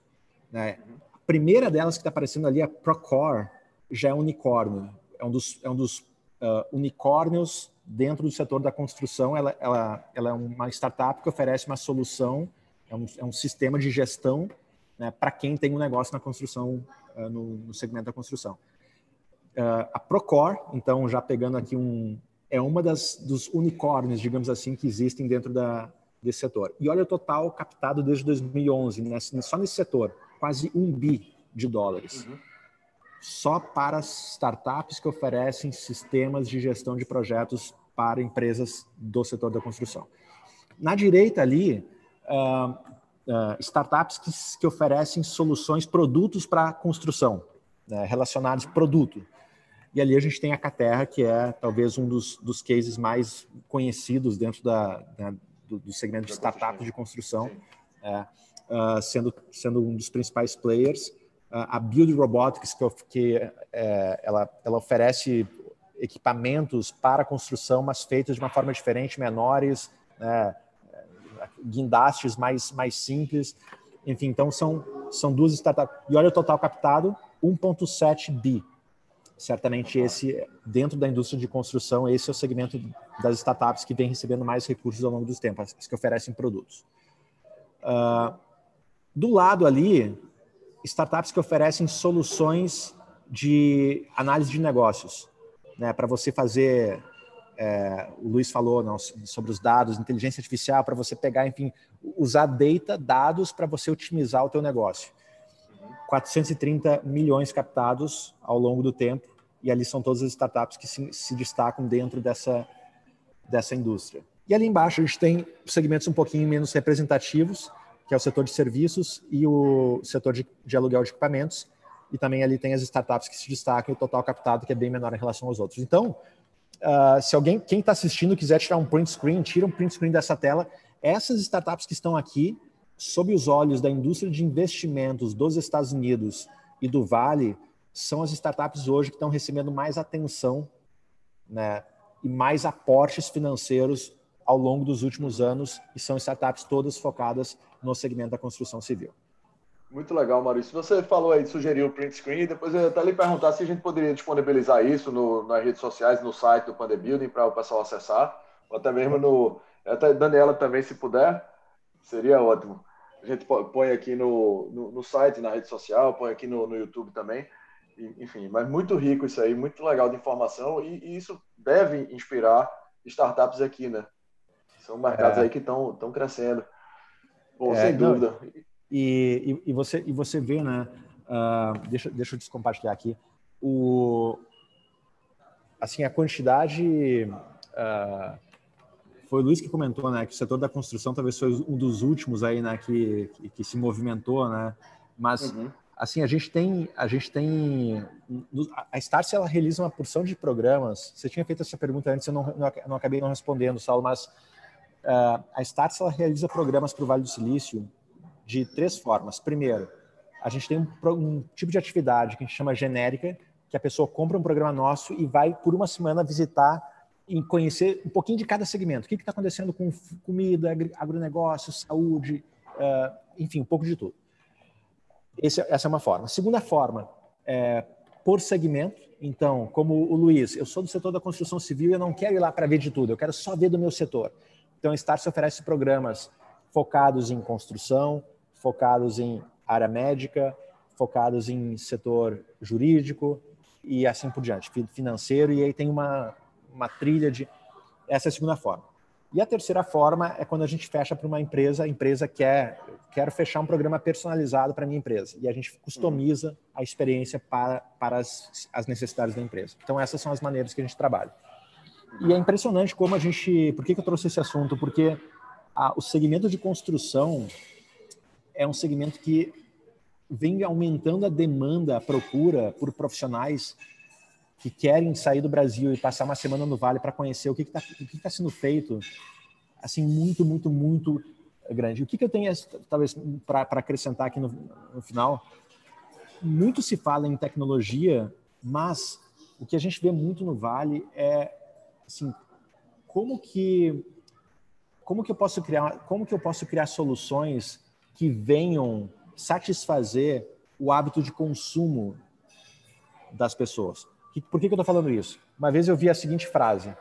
Né? A primeira delas que está aparecendo ali, a Procore, já é um unicórnio. É um dos unicórnios dentro do setor da construção. Ela é uma startup que oferece uma solução, é um sistema de gestão, né, para quem tem um negócio na construção, no segmento da construção. A Procore, então, já pegando aqui é uma dos unicórnios, digamos assim, que existem dentro desse setor. E olha o total captado desde 2011, só nesse setor, quase $1 bi. Só para startups que oferecem sistemas de gestão de projetos para empresas do setor da construção. Na direita ali, startups que oferecem soluções, produtos para construção, né, relacionados a produto. E ali a gente tem a Caterra, que é talvez um dos cases mais conhecidos dentro do segmento de startups de construção, sendo um dos principais players. A Build Robotics, ela oferece equipamentos para construção, mas feitos de uma forma diferente, menores, guindastes mais simples. Enfim, então são duas startups. E olha o total captado, 1,7 bi. Certamente esse, dentro da indústria de construção, esse é o segmento das startups que vem recebendo mais recursos ao longo dos tempos, as que oferecem produtos. Do lado ali, startups que oferecem soluções de análise de negócios, né, para você fazer, o Luiz falou sobre os dados, inteligência artificial, para você pegar, enfim, usar dados para você otimizar o teu negócio. 430 milhões captados ao longo do tempo, e ali são todas as startups que se destacam dentro dessa indústria. E ali embaixo a gente tem segmentos um pouquinho menos representativos, que é o setor de serviços e o setor de aluguel de equipamentos, e também ali tem as startups que se destacam e o total captado, que é bem menor em relação aos outros. Então, se quem está assistindo, quiser tirar um print screen, tira um print screen dessa tela. Essas startups que estão aqui, sob os olhos da indústria de investimentos dos Estados Unidos e do Vale, são as startups hoje que estão recebendo mais atenção, né, e mais aportes financeiros ao longo dos últimos anos, e são startups todas focadas no segmento da construção civil.
Muito legal, Maurício. Você falou aí, sugeriu o print screen, depois eu ia até lhe perguntar se a gente poderia disponibilizar isso nas redes sociais, no site do Panda Building, para o pessoal acessar, ou até mesmo até Daniela também, se puder, seria ótimo. A gente põe aqui no site, na rede social, põe aqui no YouTube também. Enfim, mas muito rico isso aí, muito legal de informação, e isso deve inspirar startups aqui, né? São mercados aí que estão crescendo. Pô, sem dúvida.
E você vê, né? Deixa eu descompartilhar aqui. Assim, a quantidade... foi o Luiz que comentou, né, que o setor da construção talvez foi um dos últimos aí, né, que se movimentou, né? Mas assim, a gente tem a Startse, ela realiza uma porção de programas. Você tinha feito essa pergunta antes, eu não acabei não respondendo, Saulo, mas a Startse, ela realiza programas para o Vale do Silício de 3 formas. Primeiro, a gente tem um tipo de atividade que a gente chama genérica, que a pessoa compra um programa nosso e vai por uma semana visitar e conhecer um pouquinho de cada segmento. O que está acontecendo com comida, agronegócio, saúde, enfim, um pouco de tudo. Essa é uma forma. A segunda forma é por segmento. Então, como o Luiz, eu sou do setor da construção civil e eu não quero ir lá para ver de tudo, eu quero só ver do meu setor. Então, a Startse oferece programas focados em construção, focados em área médica, focados em setor jurídico e assim por diante, financeiro, e aí tem uma trilha de... Essa é a segunda forma. E a terceira forma é quando a gente fecha para uma empresa, a empresa quero fechar um programa personalizado para a minha empresa, e a gente customiza a experiência para as necessidades da empresa. Então, essas são as maneiras que a gente trabalha. E é impressionante como a gente... Por que eu trouxe esse assunto? Porque o segmento de construção é um segmento que vem aumentando a demanda, a procura por profissionais que querem sair do Brasil e passar uma semana no Vale para conhecer o que está sendo feito, assim, muito, muito, muito grande. O que eu tenho, talvez, para acrescentar aqui no final? Muito se fala em tecnologia, mas o que a gente vê muito no Vale é, assim, como que eu posso criar soluções que venham satisfazer o hábito de consumo das pessoas. Por que eu estou falando isso? Uma vez eu vi a seguinte frase: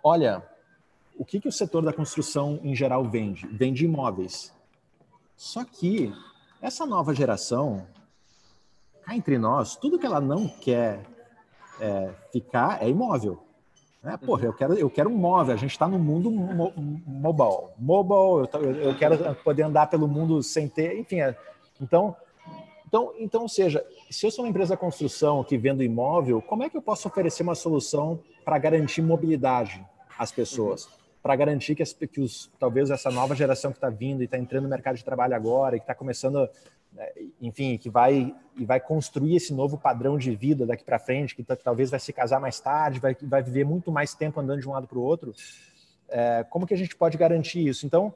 olha, o que o setor da construção em geral vende? Vende imóveis. Só que essa nova geração, cá entre nós, tudo que ela não quer ficar é imóvel. Porra, eu quero um móvel. A gente está no mundo mobile. Eu quero poder andar pelo mundo sem ter... Enfim, Então, seja, se eu sou uma empresa de construção que vendo imóvel, como é que eu posso oferecer uma solução para garantir mobilidade às pessoas? Para garantir que talvez essa nova geração que está vindo e está entrando no mercado de trabalho agora e que está começando, enfim, que vai construir esse novo padrão de vida daqui para frente, que talvez vai se casar mais tarde, vai viver muito mais tempo andando de um lado para o outro, como que a gente pode garantir isso? Então,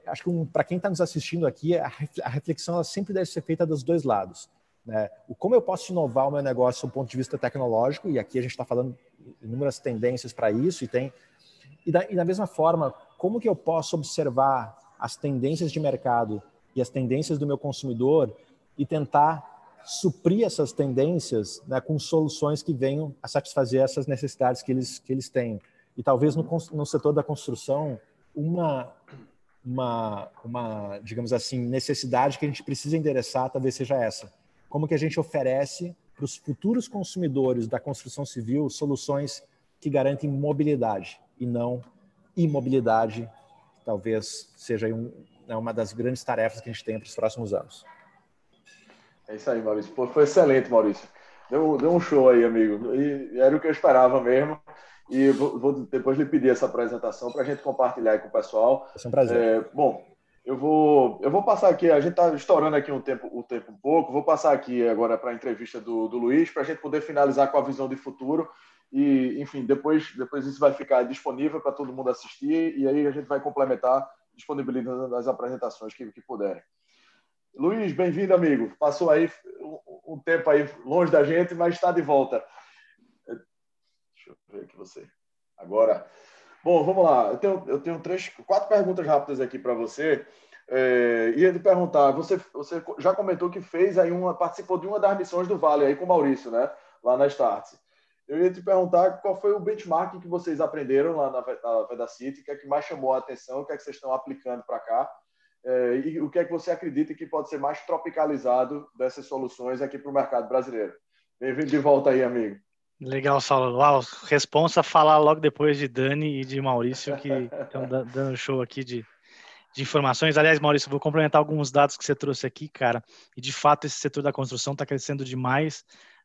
acho que para quem está nos assistindo aqui, a reflexão ela sempre deve ser feita dos dois lados, né? Como eu posso inovar o meu negócio do ponto de vista tecnológico, e aqui a gente está falando inúmeras tendências para isso, e da mesma forma, como que eu posso observar as tendências de mercado e as tendências do meu consumidor e tentar suprir essas tendências, né, com soluções que venham a satisfazer essas necessidades que eles têm. E talvez no setor da construção, uma, digamos assim, necessidade que a gente precisa endereçar talvez seja essa. Como que a gente oferece para os futuros consumidores da construção civil soluções que garantem mobilidade e não imobilidade, que talvez seja uma das grandes tarefas que a gente tem para os próximos anos.
É isso aí, Maurício. Pô, foi excelente, Maurício. Deu um show aí, amigo. E era o que eu esperava mesmo. E vou depois lhe pedir essa apresentação para a gente compartilhar aí com o pessoal.
É um prazer.
Bom, eu vou passar aqui, a gente está estourando aqui o tempo um pouco, vou passar aqui agora para a entrevista do Luiz, para a gente poder finalizar com a visão de futuro. E, enfim, depois isso vai ficar disponível para todo mundo assistir e aí a gente vai complementar, disponibilizando as apresentações que puderem. Luiz, bem-vindo, amigo. Passou aí um tempo aí longe da gente, mas está de volta. Deixa eu ver aqui você. Agora. Bom, vamos lá. Eu tenho 4 perguntas rápidas aqui para você. Ia te perguntar, você já comentou que fez aí participou de uma das missões do Vale aí com o Maurício, né? Lá na Startse. Eu ia te perguntar qual foi o benchmark que vocês aprenderam lá na Vedacity, o que é que mais chamou a atenção, o que é que vocês estão aplicando para cá, e o que é que você acredita que pode ser mais tropicalizado dessas soluções aqui para o mercado brasileiro. Bem-vindo de volta aí, amigo.
Legal, Saulo. Uau, responsa falar logo depois de Dani e de Maurício, que estão dando show aqui de informações. Aliás, Maurício, vou complementar alguns dados que você trouxe aqui, cara. E, de fato, esse setor da construção está crescendo demais.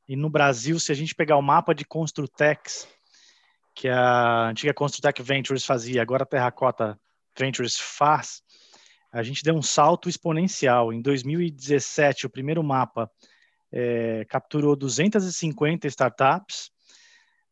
E no Brasil, se a gente pegar o mapa de Construtex, que a antiga Construtec Ventures fazia, agora a Terracota Ventures faz, a gente deu um salto exponencial. Em 2017, o primeiro mapa capturou 250 startups,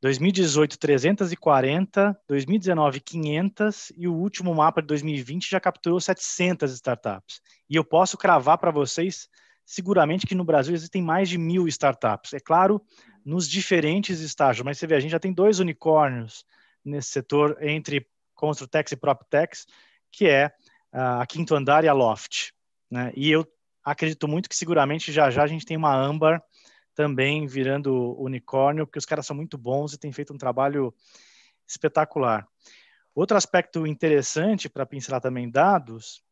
2018, 340, 2019, 500 e o último mapa de 2020 já capturou 700 startups. E eu posso cravar para vocês, seguramente, que no Brasil existem mais de 1.000 startups. É claro, nos diferentes estágios, mas você vê, a gente já tem 2 unicórnios nesse setor entre Construtex e PropTex, que é a Quinto Andar e a Loft, né? E eu acredito muito que seguramente já a gente tem uma Âmbar também virando unicórnio, porque os caras são muito bons e têm feito um trabalho espetacular. Outro aspecto interessante para pincelar também dados,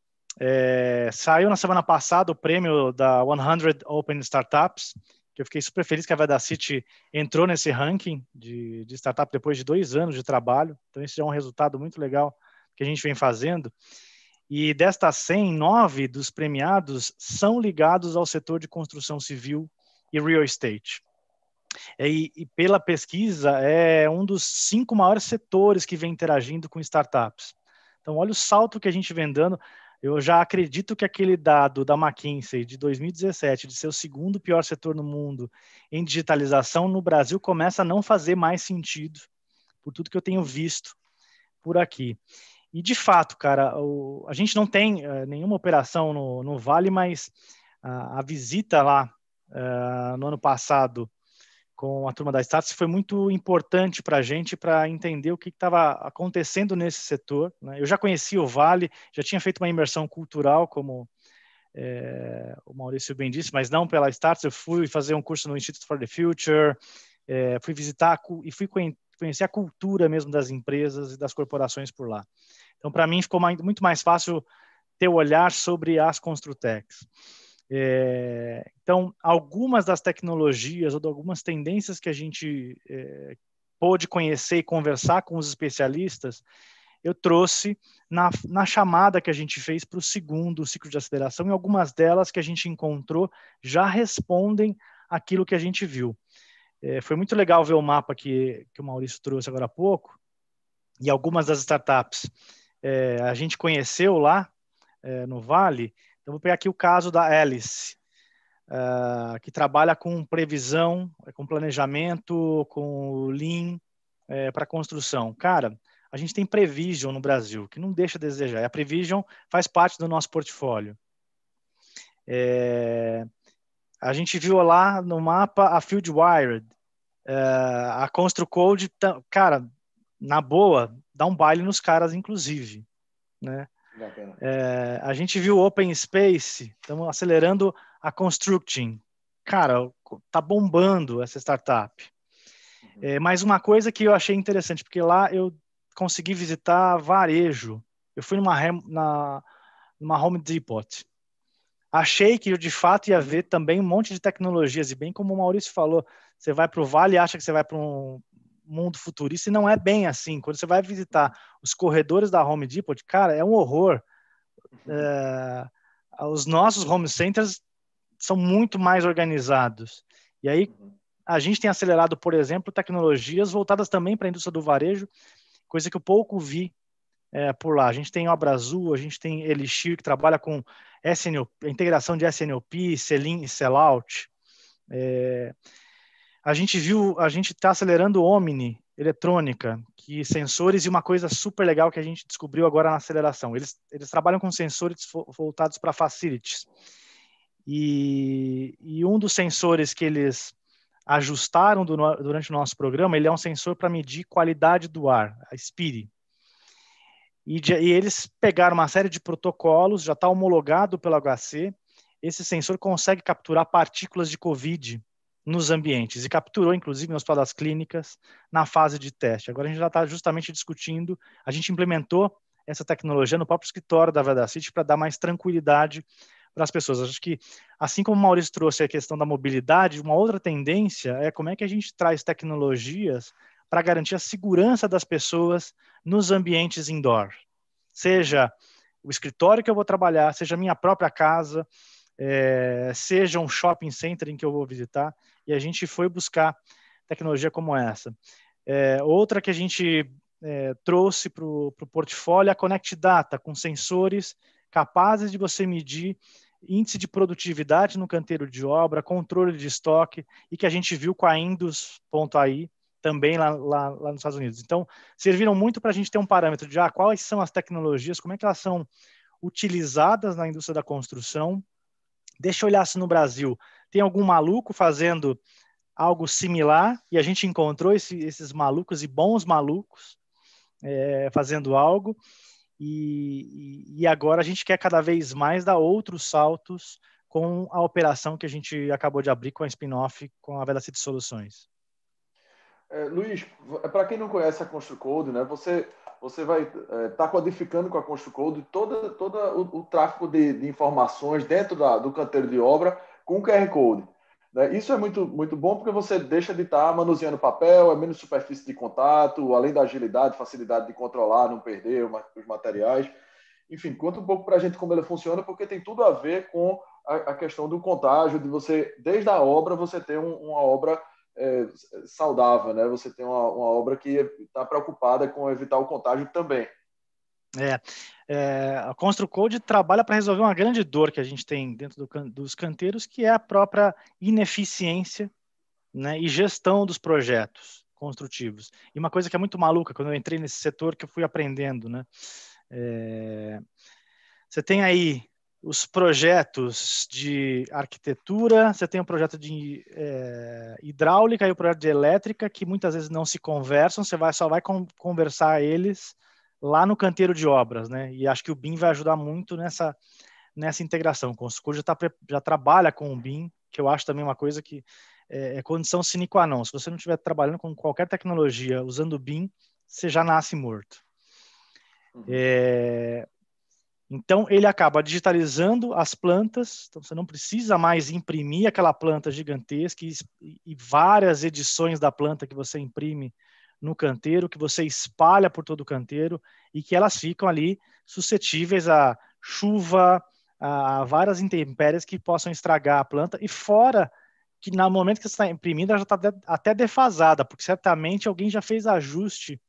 saiu na semana passada o prêmio da 100 Open Startups, que eu fiquei super feliz que a Vedacity entrou nesse ranking de startup depois de 2 anos de trabalho. Então, esse é um resultado muito legal que a gente vem fazendo. E destas 100, 9 dos premiados são ligados ao setor de construção civil e real estate. E pela pesquisa, é um dos 5 maiores setores que vem interagindo com startups. Então, olha o salto que a gente vem dando. Eu já acredito que aquele dado da McKinsey de 2017, de ser o 2º pior setor no mundo em digitalização, no Brasil começa a não fazer mais sentido, por tudo que eu tenho visto por aqui. E, de fato, cara, a gente não tem nenhuma operação no Vale, mas a visita lá no ano passado com a turma da Startse foi muito importante para a gente, para entender o que estava acontecendo nesse setor, né? Eu já conhecia o Vale, já tinha feito uma imersão cultural, como o Maurício bem disse, mas não pela Startse. Eu fui fazer um curso no Institute for the Future, fui visitar e fui conhecer a cultura mesmo das empresas e das corporações por lá. Então, para mim, ficou muito mais fácil ter o olhar sobre as Construtecs. Então, algumas das tecnologias ou de algumas tendências que a gente pôde conhecer e conversar com os especialistas, eu trouxe na chamada que a gente fez para o segundo ciclo de aceleração, e algumas delas que a gente encontrou já respondem aquilo que a gente viu. Foi muito legal ver o mapa que o Maurício trouxe agora há pouco, e algumas das startups a gente conheceu lá no Vale. Então, vou pegar aqui o caso da Alice, que trabalha com previsão, com planejamento, com Lean para construção. Cara, a gente tem Prevision no Brasil, que não deixa a desejar. E a Prevision faz parte do nosso portfólio. A gente viu lá no mapa a Fieldwired, a ConstruCode, cara, na boa, dá um baile nos caras, inclusive, né? A gente viu o Open Space, estamos acelerando a Constructing. Cara, tá bombando essa startup. Mas uma coisa que eu achei interessante, porque lá eu consegui visitar varejo. Eu fui numa Home Depot. Achei que eu, de fato, ia ver também um monte de tecnologias. E bem como o Maurício falou, você vai para o Vale e acha que você vai para um mundo futurista, e não é bem assim. Quando você vai visitar os corredores da Home Depot, cara, é um horror. Os nossos home centers são muito mais organizados. E aí, a gente tem acelerado, por exemplo, tecnologias voltadas também para a indústria do varejo, coisa que eu pouco vi por lá. A gente tem Obra Azul, a gente tem Elixir, que trabalha com integração de SNOP, Sell-in e Sell-out. A gente está acelerando Omni, eletrônica, que sensores, e uma coisa super legal que a gente descobriu agora na aceleração. Eles trabalham com sensores voltados para facilities. E um dos sensores que eles ajustaram durante o nosso programa, ele é um sensor para medir qualidade do ar, a SPIRI. E eles pegaram uma série de protocolos, já está homologado pelo HC. Esse sensor consegue capturar partículas de COVID nos ambientes, e capturou, inclusive, no Hospital das Clínicas, na fase de teste. Agora a gente já está justamente discutindo, a gente implementou essa tecnologia no próprio escritório da Vedacity para dar mais tranquilidade para as pessoas. Acho que, assim como o Maurício trouxe a questão da mobilidade, uma outra tendência é como é que a gente traz tecnologias para garantir a segurança das pessoas nos ambientes indoor. Seja o escritório que eu vou trabalhar, seja a minha própria casa, seja um shopping center em que eu vou visitar, e a gente foi buscar tecnologia como essa. Outra que a gente trouxe para o portfólio é a Connect Data, com sensores capazes de você medir índice de produtividade no canteiro de obra, controle de estoque, e que a gente viu com a Indus.ai, também lá nos Estados Unidos. Então, serviram muito para a gente ter um parâmetro de quais são as tecnologias, como é que elas são utilizadas na indústria da construção. Deixa eu olhar se no Brasil tem algum maluco fazendo algo similar, e a gente encontrou esses malucos e bons malucos fazendo algo, e agora a gente quer cada vez mais dar outros saltos com a operação que a gente acabou de abrir com a spin-off com a Vedacity Soluções.
Luiz, para quem não conhece a ConstruCode, né, você vai estar codificando com a ConstruCode todo o tráfego de informações dentro do canteiro de obra com o QR Code. Né? Isso é muito, muito bom, porque você deixa de estar manuseando papel, é menos superfície de contato, além da agilidade, facilidade de controlar, não perder os materiais. Enfim, conta um pouco para a gente como ele funciona, porque tem tudo a ver com a questão do contágio, de você, desde a obra, você ter uma obra saudável, né? Você tem uma obra que está preocupada com evitar o contágio também.
A ConstruCode trabalha para resolver uma grande dor que a gente tem dentro dos canteiros, que é a própria ineficiência, né, e gestão dos projetos construtivos. E uma coisa que é muito maluca, quando eu entrei nesse setor, que eu fui aprendendo, né? Você tem aí os projetos de arquitetura, você tem o projeto de hidráulica e o projeto de elétrica, que muitas vezes não se conversam, você só vai conversar eles lá no canteiro de obras, né? E acho que o BIM vai ajudar muito nessa integração. O ConstruCode já trabalha com o BIM, que eu acho também uma coisa que é condição sine qua non. Se você não estiver trabalhando com qualquer tecnologia usando o BIM, você já nasce morto. Então, ele acaba digitalizando as plantas, então você não precisa mais imprimir aquela planta gigantesca e várias edições da planta que você imprime no canteiro, que você espalha por todo o canteiro e que elas ficam ali suscetíveis a chuva, a várias intempéries que possam estragar a planta, e fora que no momento que você está imprimindo, ela já está até defasada, porque certamente alguém já fez ajuste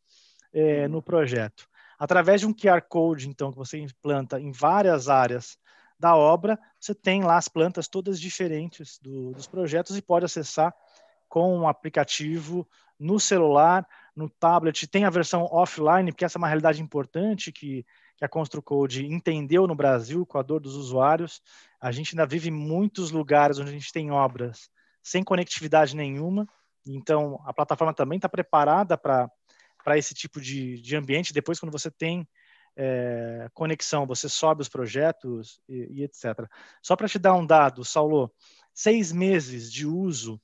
no projeto. Através de um QR Code, então, que você implanta em várias áreas da obra, você tem lá as plantas todas diferentes dos projetos e pode acessar com um aplicativo no celular, no tablet. Tem a versão offline, porque essa é uma realidade importante que a ConstruCode entendeu no Brasil com a dor dos usuários. A gente ainda vive em muitos lugares onde a gente tem obras sem conectividade nenhuma, então a plataforma também está preparada para esse tipo de ambiente. Depois, quando você tem conexão, você sobe os projetos e etc. Só para te dar um dado, Saulo, 6 meses de uso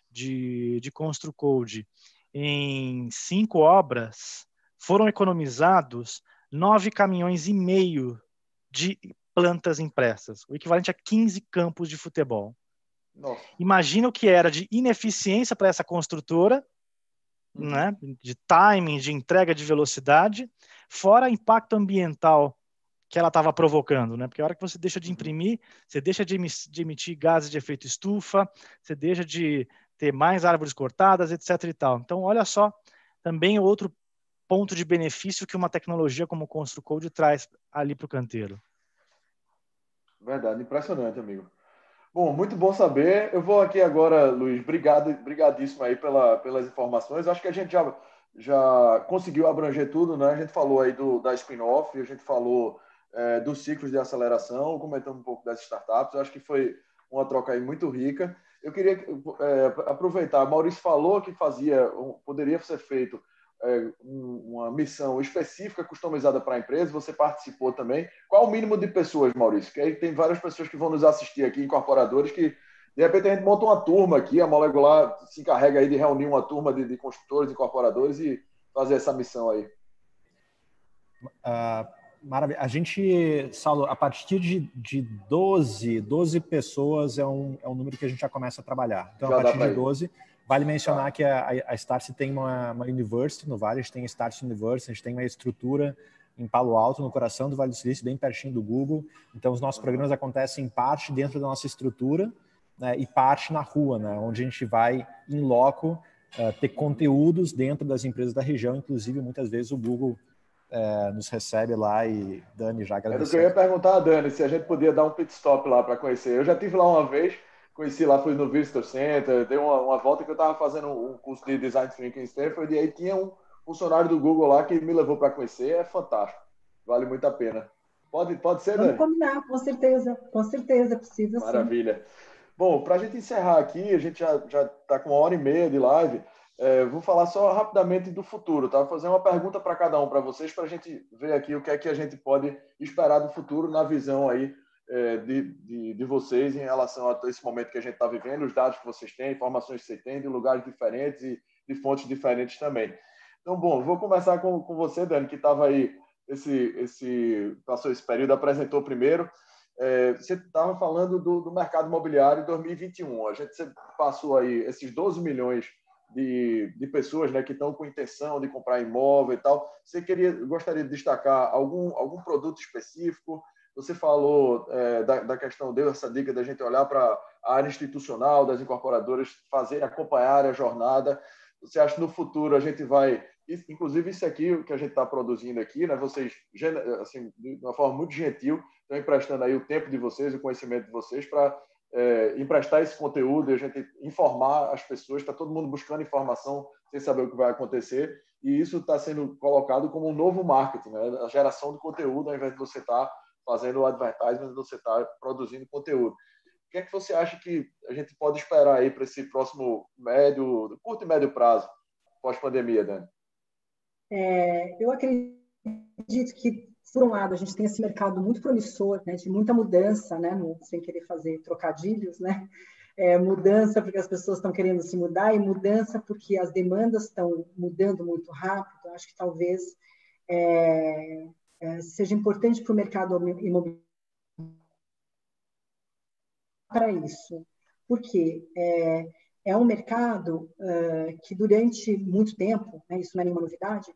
de ConstruCode em 5 obras, foram economizados 9,5 caminhões de plantas impressas, o equivalente a 15 campos de futebol.
Nossa.
Imagina o que era de ineficiência para essa construtora, né, de timing, de entrega de velocidade, fora impacto ambiental que ela estava provocando, né? Porque a hora que você deixa de imprimir, você deixa de emitir gases de efeito estufa, você deixa de ter mais árvores cortadas, etc. e tal. Então, olha só, também outro ponto de benefício que uma tecnologia como o ConstruCode traz ali para o canteiro.
Verdade, impressionante, amigo. Bom, muito bom saber. Eu vou aqui agora, Luiz, brigadíssimo aí pelas informações. Acho que a gente já conseguiu abranger tudo, né? A gente falou aí da spin-off, a gente falou dos ciclos de aceleração, comentando um pouco das startups. Eu acho que foi uma troca aí muito rica. Eu queria aproveitar, Maurício falou que poderia ser feito uma missão específica, customizada para a empresa, você participou também. Qual o mínimo de pessoas, Maurício? Que aí tem várias pessoas que vão nos assistir aqui, incorporadores, que de repente a gente monta uma turma aqui, a Molecular se encarrega aí de reunir uma turma de construtores, incorporadores e fazer essa missão aí.
Maravilha. A gente, Saulo, a partir de 12 pessoas é um número que a gente já começa a trabalhar. Então,
Já
a partir de 12... Vale mencionar que a Startse tem uma university no Vale, a gente tem a Startse University, a gente tem uma estrutura em Palo Alto, no coração do Vale do Silício, bem pertinho do Google. Então, os nossos programas acontecem em parte dentro da nossa estrutura, né, e parte na rua, né, onde a gente vai, em loco, ter conteúdos dentro das empresas da região. Inclusive, muitas vezes o Google nos recebe lá e Dani já agradeceu.
Era o que eu ia perguntar a Dani, se a gente podia dar um pit stop lá para conhecer. Eu já estive lá uma vez, conheci lá, fui no Visitor Center, dei uma volta que eu estava fazendo um curso de Design Thinking em Stanford e aí tinha um funcionário do Google lá que me levou para conhecer. É fantástico, vale muito a pena. Pode ser, Dani?
Vamos combinar, com certeza, é possível.
Maravilha. Sim. Bom, para a gente encerrar aqui, a gente já está com 1h30 de live, vou falar só rapidamente do futuro, tá? Vou fazer uma pergunta para cada um, para vocês, para a gente ver aqui o que é que a gente pode esperar do futuro na visão aí de vocês em relação a esse momento que a gente está vivendo, os dados que vocês têm, informações que vocês têm, de lugares diferentes e de fontes diferentes também. Então, bom, vou começar com você, Dani, que estava aí, passou esse período, apresentou primeiro. Você estava falando do mercado imobiliário em 2021. A gente passou aí esses 12 milhões de pessoas, né, que estão com intenção de comprar imóvel e tal. Você gostaria de destacar algum produto específico? Você falou da questão, deu essa dica da gente olhar para a área institucional, das incorporadoras acompanhar a jornada. Você acha que no futuro a gente vai... Inclusive isso aqui que a gente está produzindo aqui, né? Vocês, assim, de uma forma muito gentil, estão emprestando aí o tempo de vocês, o conhecimento de vocês para emprestar esse conteúdo e a gente informar as pessoas. Está todo mundo buscando informação sem saber o que vai acontecer e isso está sendo colocado como um novo marketing, né? A geração de conteúdo, ao invés de você estar fazendo o advertisement, você está produzindo conteúdo. O que é que você acha que a gente pode esperar aí para esse próximo curto e médio prazo, pós-pandemia, Dani?
Eu acredito que, por um lado, a gente tem esse mercado muito promissor, né, de muita mudança, né, sem querer fazer trocadilhos, né, mudança porque as pessoas estão querendo se mudar e mudança porque as demandas estão mudando muito rápido. Acho que talvez seja importante para o mercado imobiliário para isso. Por quê? é um mercado que durante muito tempo, né, isso não é nenhuma novidade,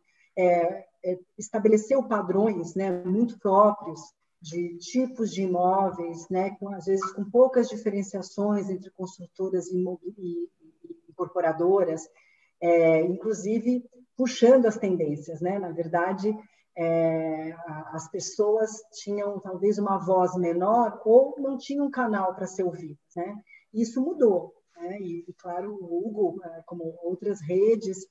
estabeleceu padrões, né, muito próprios de tipos de imóveis, né, às vezes com poucas diferenciações entre construtoras e incorporadoras, inclusive puxando as tendências, né? Na verdade, as pessoas tinham talvez uma voz menor ou não tinham um canal para ser ouvidas, né? Isso mudou, né? E claro, o Google, como outras redes,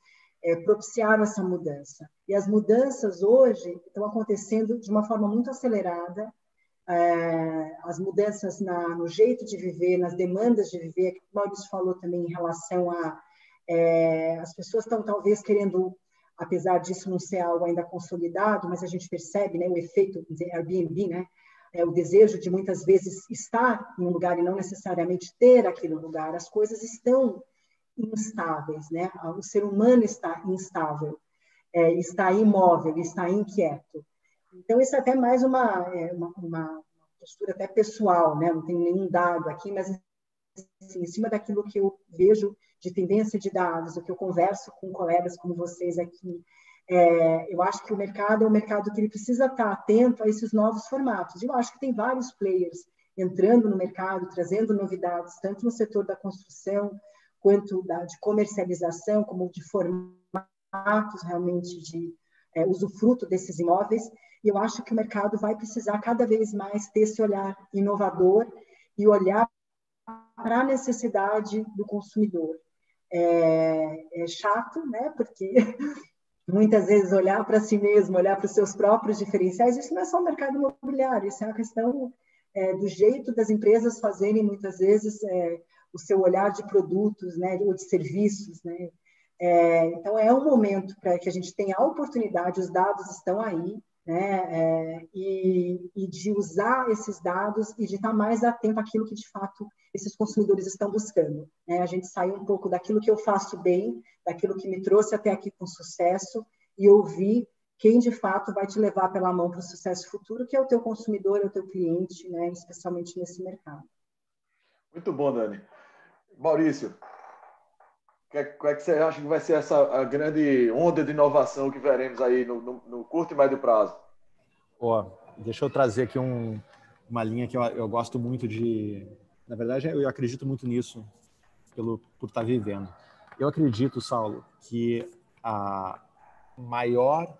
propiciaram essa mudança. E as mudanças hoje estão acontecendo de uma forma muito acelerada. As mudanças no jeito de viver, nas demandas de viver, que o Maurício falou também em relação a as pessoas estão talvez querendo, apesar disso não ser algo ainda consolidado, mas a gente percebe, né, o efeito Airbnb, né, o desejo de muitas vezes estar em um lugar e não necessariamente ter aquele lugar. As coisas estão instáveis, né? O ser humano está instável, está imóvel, está inquieto. Então, isso é até mais uma postura até pessoal, né? Não tem nenhum dado aqui, mas assim, em cima daquilo que eu vejo de tendência de dados, o que eu converso com colegas como vocês aqui, eu acho que o mercado é um mercado que ele precisa estar atento a esses novos formatos. Eu acho que tem vários players entrando no mercado, trazendo novidades, tanto no setor da construção, quanto de comercialização, como de formatos realmente de usufruto desses imóveis. E eu acho que o mercado vai precisar cada vez mais ter esse olhar inovador e olhar para a necessidade do consumidor. É chato, né? Porque muitas vezes olhar para si mesmo, olhar para os seus próprios diferenciais, isso não é só o mercado imobiliário, isso é uma questão do jeito das empresas fazerem, muitas vezes, o seu olhar de produtos, né, ou de serviços, né? Então, é um momento para que a gente tenha a oportunidade, os dados estão aí, né, e de usar esses dados e de estar mais atento àquilo que, de fato, esses consumidores estão buscando, né? A gente sair um pouco daquilo que eu faço bem, daquilo que me trouxe até aqui com sucesso e ouvir quem, de fato, vai te levar pela mão para o sucesso futuro, que é o teu consumidor, é o teu cliente, né, especialmente nesse mercado.
Muito bom, Dani. Maurício, qual é que você acha que vai ser a grande onda de inovação que veremos aí no curto e médio prazo?
Deixa eu trazer aqui uma linha que eu gosto muito de... Na verdade, eu acredito muito nisso, por estar vivendo. Eu acredito, Saulo, que a maior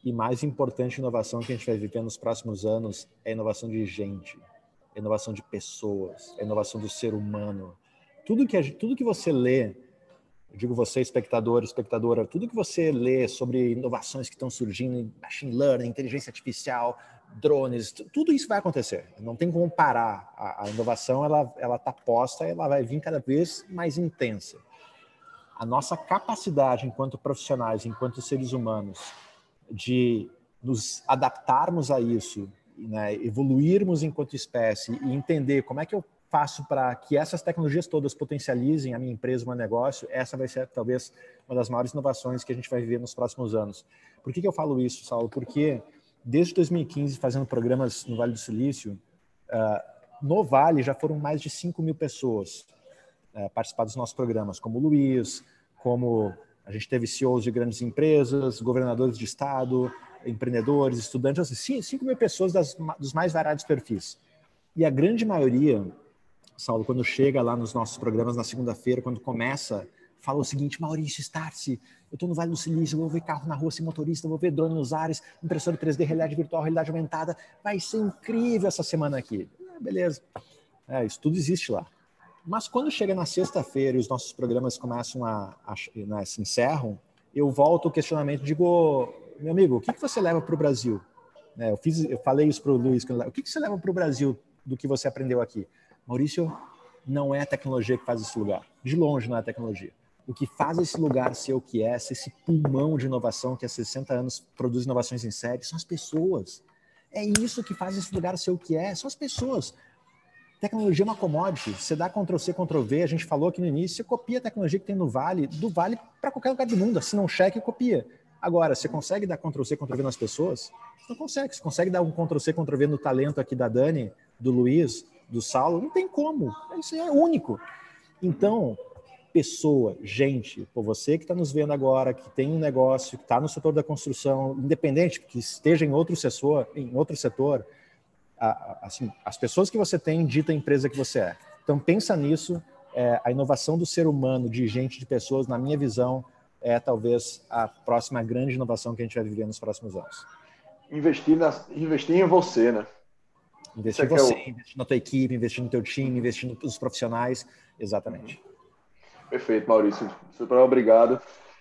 e mais importante inovação que a gente vai viver nos próximos anos é a inovação de gente, a inovação de pessoas, a inovação do ser humano. Tudo que você lê, eu digo você, espectador, espectadora, tudo que você lê sobre inovações que estão surgindo, machine learning, inteligência artificial, drones, tudo isso vai acontecer. Não tem como parar. A inovação, ela está posta, ela vai vir cada vez mais intensa. A nossa capacidade enquanto profissionais, enquanto seres humanos, de nos adaptarmos a isso, né, evoluirmos enquanto espécie e entender como é que eu faço para que essas tecnologias todas potencializem a minha empresa, o meu negócio, essa vai ser talvez uma das maiores inovações que a gente vai viver nos próximos anos. Por que eu falo isso, Saulo? Porque desde 2015, fazendo programas no Vale do Silício, no Vale já foram mais de 5 mil pessoas participar dos nossos programas, como o Luiz, como a gente teve CEOs de grandes empresas, governadores de estado, empreendedores, estudantes, assim, 5 mil pessoas dos mais variados perfis. E a grande maioria, Saulo, quando chega lá nos nossos programas na segunda-feira, quando começa, fala o seguinte: Maurício, Startse, eu estou no Vale do Silício, eu vou ver carro na rua sem motorista, eu vou ver drone nos ares, impressora 3D, realidade virtual, realidade aumentada, vai ser incrível essa semana aqui. Beleza, isso tudo existe lá. Mas quando chega na sexta-feira e os nossos programas começam se encerram, eu volto ao questionamento e digo: meu amigo, o que você leva para o Brasil? Eu falei isso para o Luiz, o que você leva para o Brasil do que você aprendeu aqui? Maurício, não é a tecnologia que faz esse lugar. De longe não é a tecnologia. O que faz esse lugar ser o que é, ser esse pulmão de inovação que há 60 anos produz inovações em série, são as pessoas. É isso que faz esse lugar ser o que é, são as pessoas. Tecnologia é uma commodity, você dá Ctrl+C, Ctrl+V, a gente falou aqui no início, você copia a tecnologia que tem do Vale para qualquer lugar do mundo, assina um cheque e copia. Agora, você consegue dar Ctrl+C, Ctrl+V nas pessoas? Você não consegue. Você consegue dar um Ctrl+C, Ctrl+V no talento aqui da Dani, do Luiz, do Saulo? Não tem como. Isso é único. Então, pessoa, gente, por você que está nos vendo agora, que tem um negócio, que está no setor da construção, independente, que esteja em outro setor, assim, as pessoas que você tem dita a empresa que você é. Então, pensa nisso. A inovação do ser humano, de gente, de pessoas, na minha visão, é talvez a próxima grande inovação que a gente vai viver nos próximos anos.
Investir em você, né?
Investir em você, investir na tua equipe, investir no teu time, investir nos profissionais. Exatamente.
Perfeito, Maurício. Super obrigado.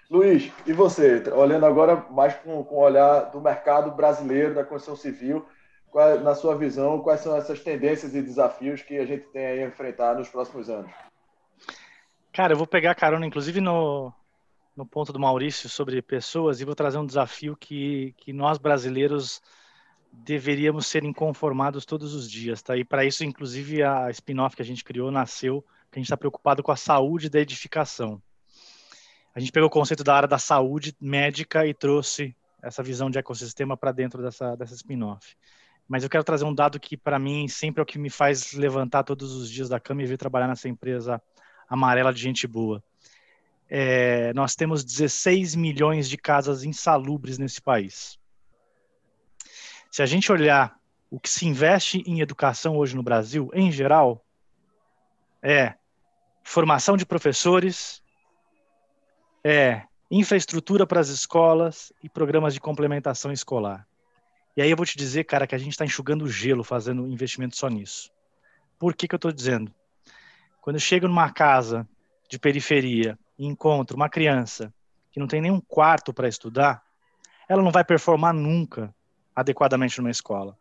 Luiz, e você? Olhando agora mais com o olhar do mercado brasileiro, da construção civil, na sua visão, quais são essas tendências e desafios que a gente tem aí a enfrentar nos próximos anos?
Cara, eu vou pegar carona, inclusive, no ponto do Maurício sobre pessoas e vou trazer um desafio que nós brasileiros deveríamos ser inconformados todos os dias, tá? E para isso, inclusive, a spin-off que a gente criou nasceu, que a gente está preocupado com a saúde da edificação. A gente pegou o conceito da área da saúde médica e trouxe essa visão de ecossistema para dentro dessa spin-off. Mas eu quero trazer um dado que, para mim, sempre é o que me faz levantar todos os dias da cama e vir trabalhar nessa empresa amarela de gente boa. Nós temos 16 milhões de casas insalubres nesse país. Se a gente olhar o que se investe em educação hoje no Brasil, em geral, é formação de professores, infraestrutura para as escolas e programas de complementação escolar. E aí eu vou te dizer, cara, que a gente está enxugando gelo fazendo investimento só nisso. Por que eu estou dizendo? Quando eu chego numa casa de periferia e encontro uma criança que não tem nenhum quarto para estudar, ela não vai performar nunca adequadamente numa escola.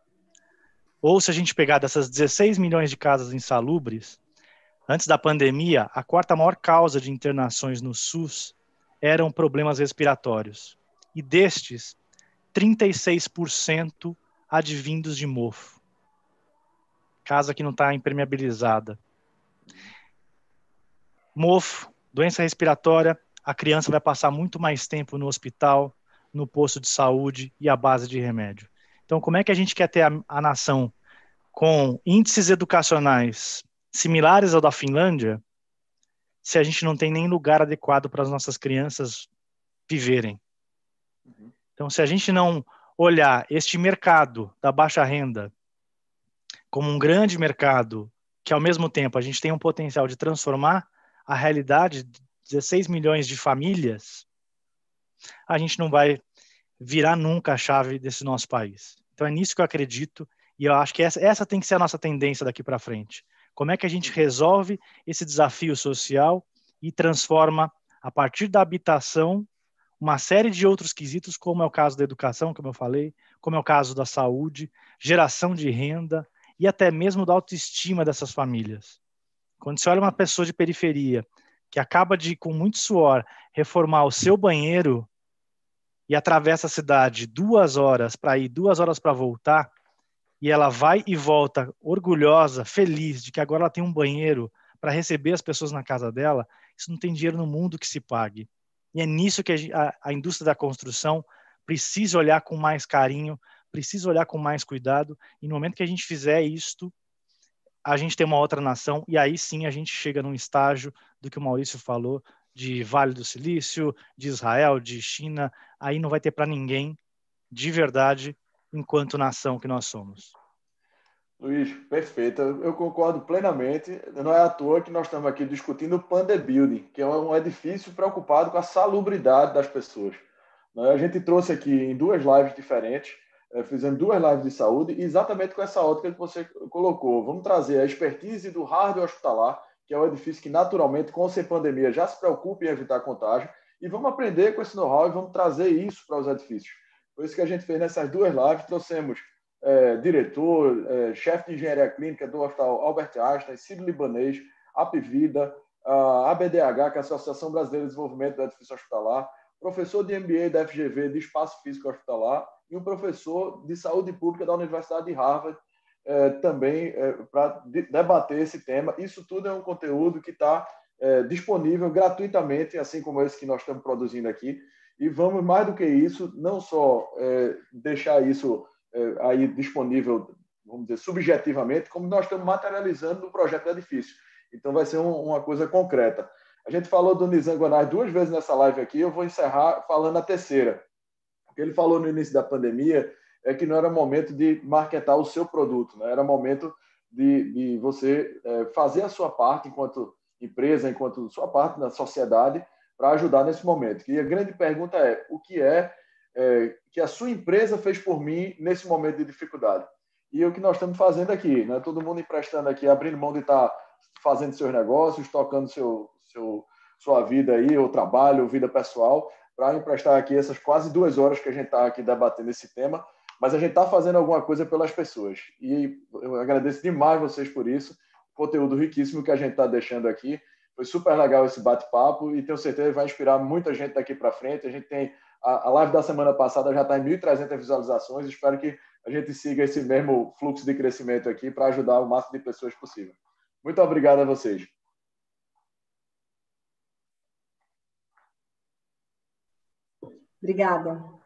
Ou se a gente pegar dessas 16 milhões de casas insalubres, antes da pandemia, a quarta maior causa de internações no SUS eram problemas respiratórios. E destes, 36% advindos de mofo. Casa que não está impermeabilizada. Mofo, doença respiratória, a criança vai passar muito mais tempo no hospital, no posto de saúde e à base de remédio. Então, como é que a gente quer ter a nação com índices educacionais similares ao da Finlândia, se a gente não tem nem lugar adequado para as nossas crianças viverem? Então, se a gente não olhar este mercado da baixa renda como um grande mercado, que ao mesmo tempo a gente tem um potencial de transformar a realidade de 16 milhões de famílias, a gente não vai virar nunca a chave desse nosso país. Então é nisso que eu acredito e eu acho que essa tem que ser a nossa tendência daqui para frente. Como é que a gente resolve esse desafio social e transforma, a partir da habitação, uma série de outros quesitos, como é o caso da educação, como eu falei, como é o caso da saúde, geração de renda e até mesmo da autoestima dessas famílias. Quando você olha uma pessoa de periferia que acaba de, com muito suor, reformar o seu banheiro e atravessa a cidade 2 horas para ir, 2 horas para voltar, e ela vai e volta orgulhosa, feliz de que agora ela tem um banheiro para receber as pessoas na casa dela, isso não tem dinheiro no mundo que se pague. E é nisso que a indústria da construção precisa olhar com mais carinho, precisa olhar com mais cuidado, e no momento que a gente fizer isto, a gente tem uma outra nação, e aí sim a gente chega num estágio do que o Maurício falou, de Vale do Silício, de Israel, de China, aí não vai ter para ninguém, de verdade, enquanto nação que nós somos.
Luiz, perfeito. Eu concordo plenamente. Não é à toa que nós estamos aqui discutindo o Pande Building, que é um edifício preocupado com a salubridade das pessoas. A gente trouxe aqui em 2 lives diferentes, fizemos 2 lives de saúde, e exatamente com essa ótica que você colocou. Vamos trazer a expertise do hardware hospitalar, que é um edifício que naturalmente, com ou sem pandemia, já se preocupa em evitar contágio, e vamos aprender com esse know-how e vamos trazer isso para os edifícios. Foi isso que a gente fez nessas 2 lives, trouxemos diretor, chefe de engenharia clínica do Hospital Albert Einstein, Ciro Libanês, Apvida, a ABDH, que é a Associação Brasileira de Desenvolvimento do Edifício Hospitalar, professor de MBA da FGV de Espaço Físico Hospitalar e um professor de Saúde Pública da Universidade de Harvard, também para debater esse tema. Isso tudo é um conteúdo que está disponível gratuitamente, assim como esse que nós estamos produzindo aqui. E vamos, mais do que isso, não só deixar isso aí disponível, vamos dizer, subjetivamente, como nós estamos materializando no projeto do edifício. Então, vai ser uma coisa concreta. A gente falou do Nizam Guanais 2 vezes nessa live aqui, eu vou encerrar falando a terceira. O que ele falou no início da pandemia é que não era momento de marketar o seu produto, né? Era momento de você fazer a sua parte enquanto empresa, enquanto sua parte na sociedade, para ajudar nesse momento. E a grande pergunta é, o que que a sua empresa fez por mim nesse momento de dificuldade? E é o que nós estamos fazendo aqui, né? Todo mundo emprestando aqui, abrindo mão de estar fazendo seus negócios, tocando sua vida aí, ou trabalho, ou vida pessoal, para emprestar aqui essas quase 2 horas que a gente está aqui debatendo esse tema, mas a gente está fazendo alguma coisa pelas pessoas. E eu agradeço demais vocês por isso, conteúdo riquíssimo que a gente está deixando aqui. Foi super legal esse bate-papo e tenho certeza que vai inspirar muita gente daqui para frente. A gente tem a live da semana passada já está em 1.300 visualizações. Espero que a gente siga esse mesmo fluxo de crescimento aqui para ajudar o máximo de pessoas possível. Muito obrigado a vocês.
Obrigada.